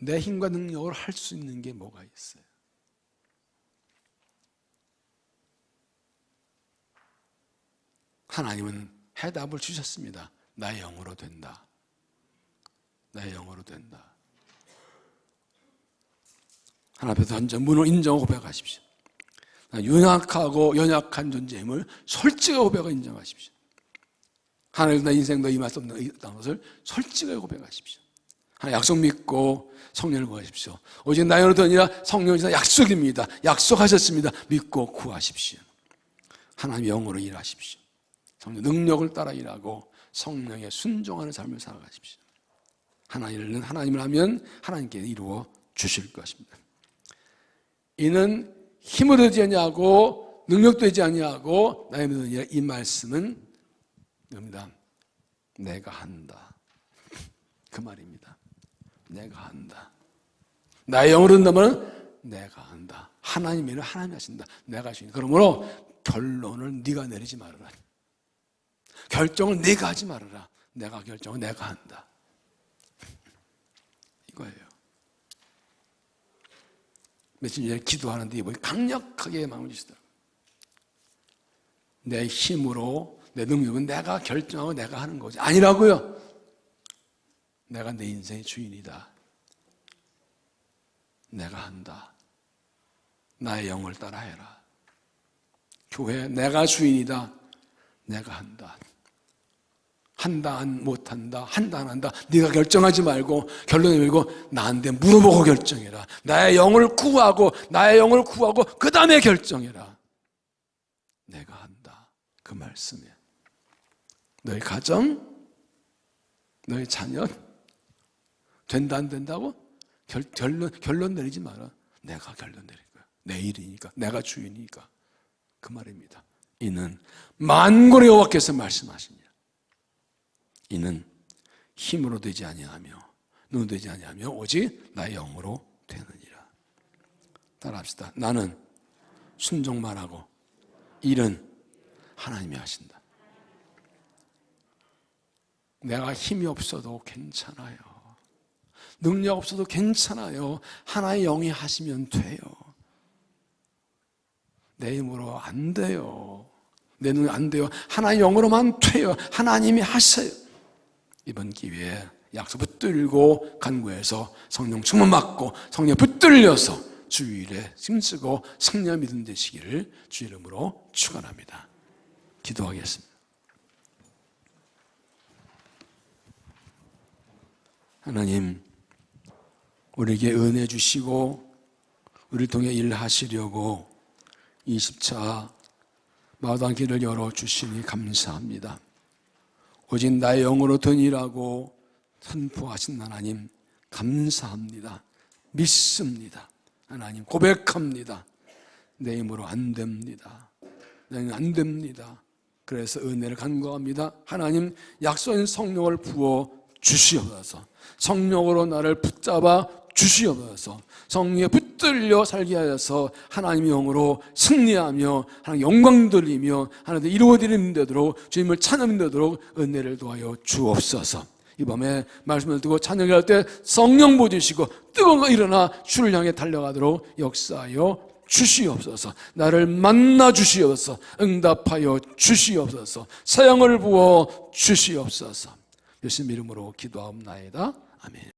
내 힘과 능력으로 할 수 있는 게 뭐가 있어요? 하나님은 해답을 주셨습니다. 나의 영으로 된다. 나의 영으로 된다. 하나님 앞에 던져 문을 인정하고 고백하십시오. 연약하고 연약한 존재임을 솔직하게 고백하고 인정하십시오. 하나님 내 인생 너 임할 수 없는 것을 솔직하게 고백하십시오. 하나님 약속 믿고 성령을 구하십시오. 오직 나의 영으로 되니라. 성령이 약속입니다. 약속하셨습니다. 믿고 구하십시오. 하나님 영으로 일하십시오. 성령 능력을 따라 일하고 성령에 순종하는 삶을 살아가십시오. 하나님을 하면 하나님께 이루어 주실 것입니다. 이는 힘으로 되지 아니하고 능력도 되지 아니하고 나의 믿음이 아니라 이 말씀은 뭡니다. 내가 한다. 그 말입니다. 내가 한다. 나의 영으로 된다면 내가 한다. 하나님의 일을 하나님이 하신다. 내가 하신다. 그러므로 결론을 네가 내리지 말아라. 결정을 네가 하지 말아라. 내가 결정을 내가 한다. 이거예요. 며칠 전에 기도하는데 이분이 강력하게 마음을 주시더라고요. 내 힘으로, 내 능력은 내가 결정하고 내가 하는 거지. 아니라고요. 내가 내 인생의 주인이다. 내가 한다. 나의 영을 따라 해라. 교회 내가 주인이다. 내가 한다. 한다 안 못한다. 한다 안 한다. 네가 결정하지 말고 결론을 내리고 나한테 물어보고 결정해라. 나의 영을 구하고 그 다음에 결정해라. 내가 한다. 그 말씀이야. 너희 가정, 너희 자녀 된다 안 된다고? 결론 내리지 마라. 내가 결론 내릴 거야. 내 일이니까. 내가 주인이니까. 그 말입니다. 이는 만군의 여호와께서 말씀하시니라. 이는 힘으로 되지 아니하며 눈으로 되지 아니하며 오직 나의 영으로 되느니라. 따라합시다. 나는 순종만 하고 일은 하나님이 하신다. 내가 힘이 없어도 괜찮아요. 능력 없어도 괜찮아요. 하나의 영이 하시면 돼요. 내 힘으로 안 돼요. 내 눈이 안 돼요. 하나의 영으로만 돼요. 하나님이 하세요. 이번 기회에 약속 붙들고 간구해서 성령 충만 받고 성령 붙들려서 주일에 힘쓰고 성령 믿음 되시기를 주 이름으로 축원합니다. 기도하겠습니다. 하나님, 우리에게 은혜 주시고 우리를 통해 일하시려고 20차 마당길을 열어주시니 감사합니다. 오직 나의 영으로 되니라고 선포하신 하나님 감사합니다. 믿습니다. 하나님 고백합니다. 내 힘으로 안 됩니다. 나는 안 됩니다. 그래서 은혜를 간구합니다. 하나님 약속한 성령을 부어 주시옵소서. 성령으로 나를 붙잡아 주시옵소서. 성령에 붙들려 살게 하여서 하나님의 영으로 승리하며 하나님 영광 돌리며 하나님 이루어지는 데도록 주님을 찬양하는 데도록 은혜를 도하여 주옵소서. 이 밤에 말씀을 듣고 찬양할 때 성령 부어주시고 뜨거운 거 일어나 주를 향해 달려가도록 역사하여 주시옵소서. 나를 만나 주시옵소서. 응답하여 주시옵소서. 사랑을 부어 주시옵소서. 예수님 이름으로 기도하옵나이다. 아멘.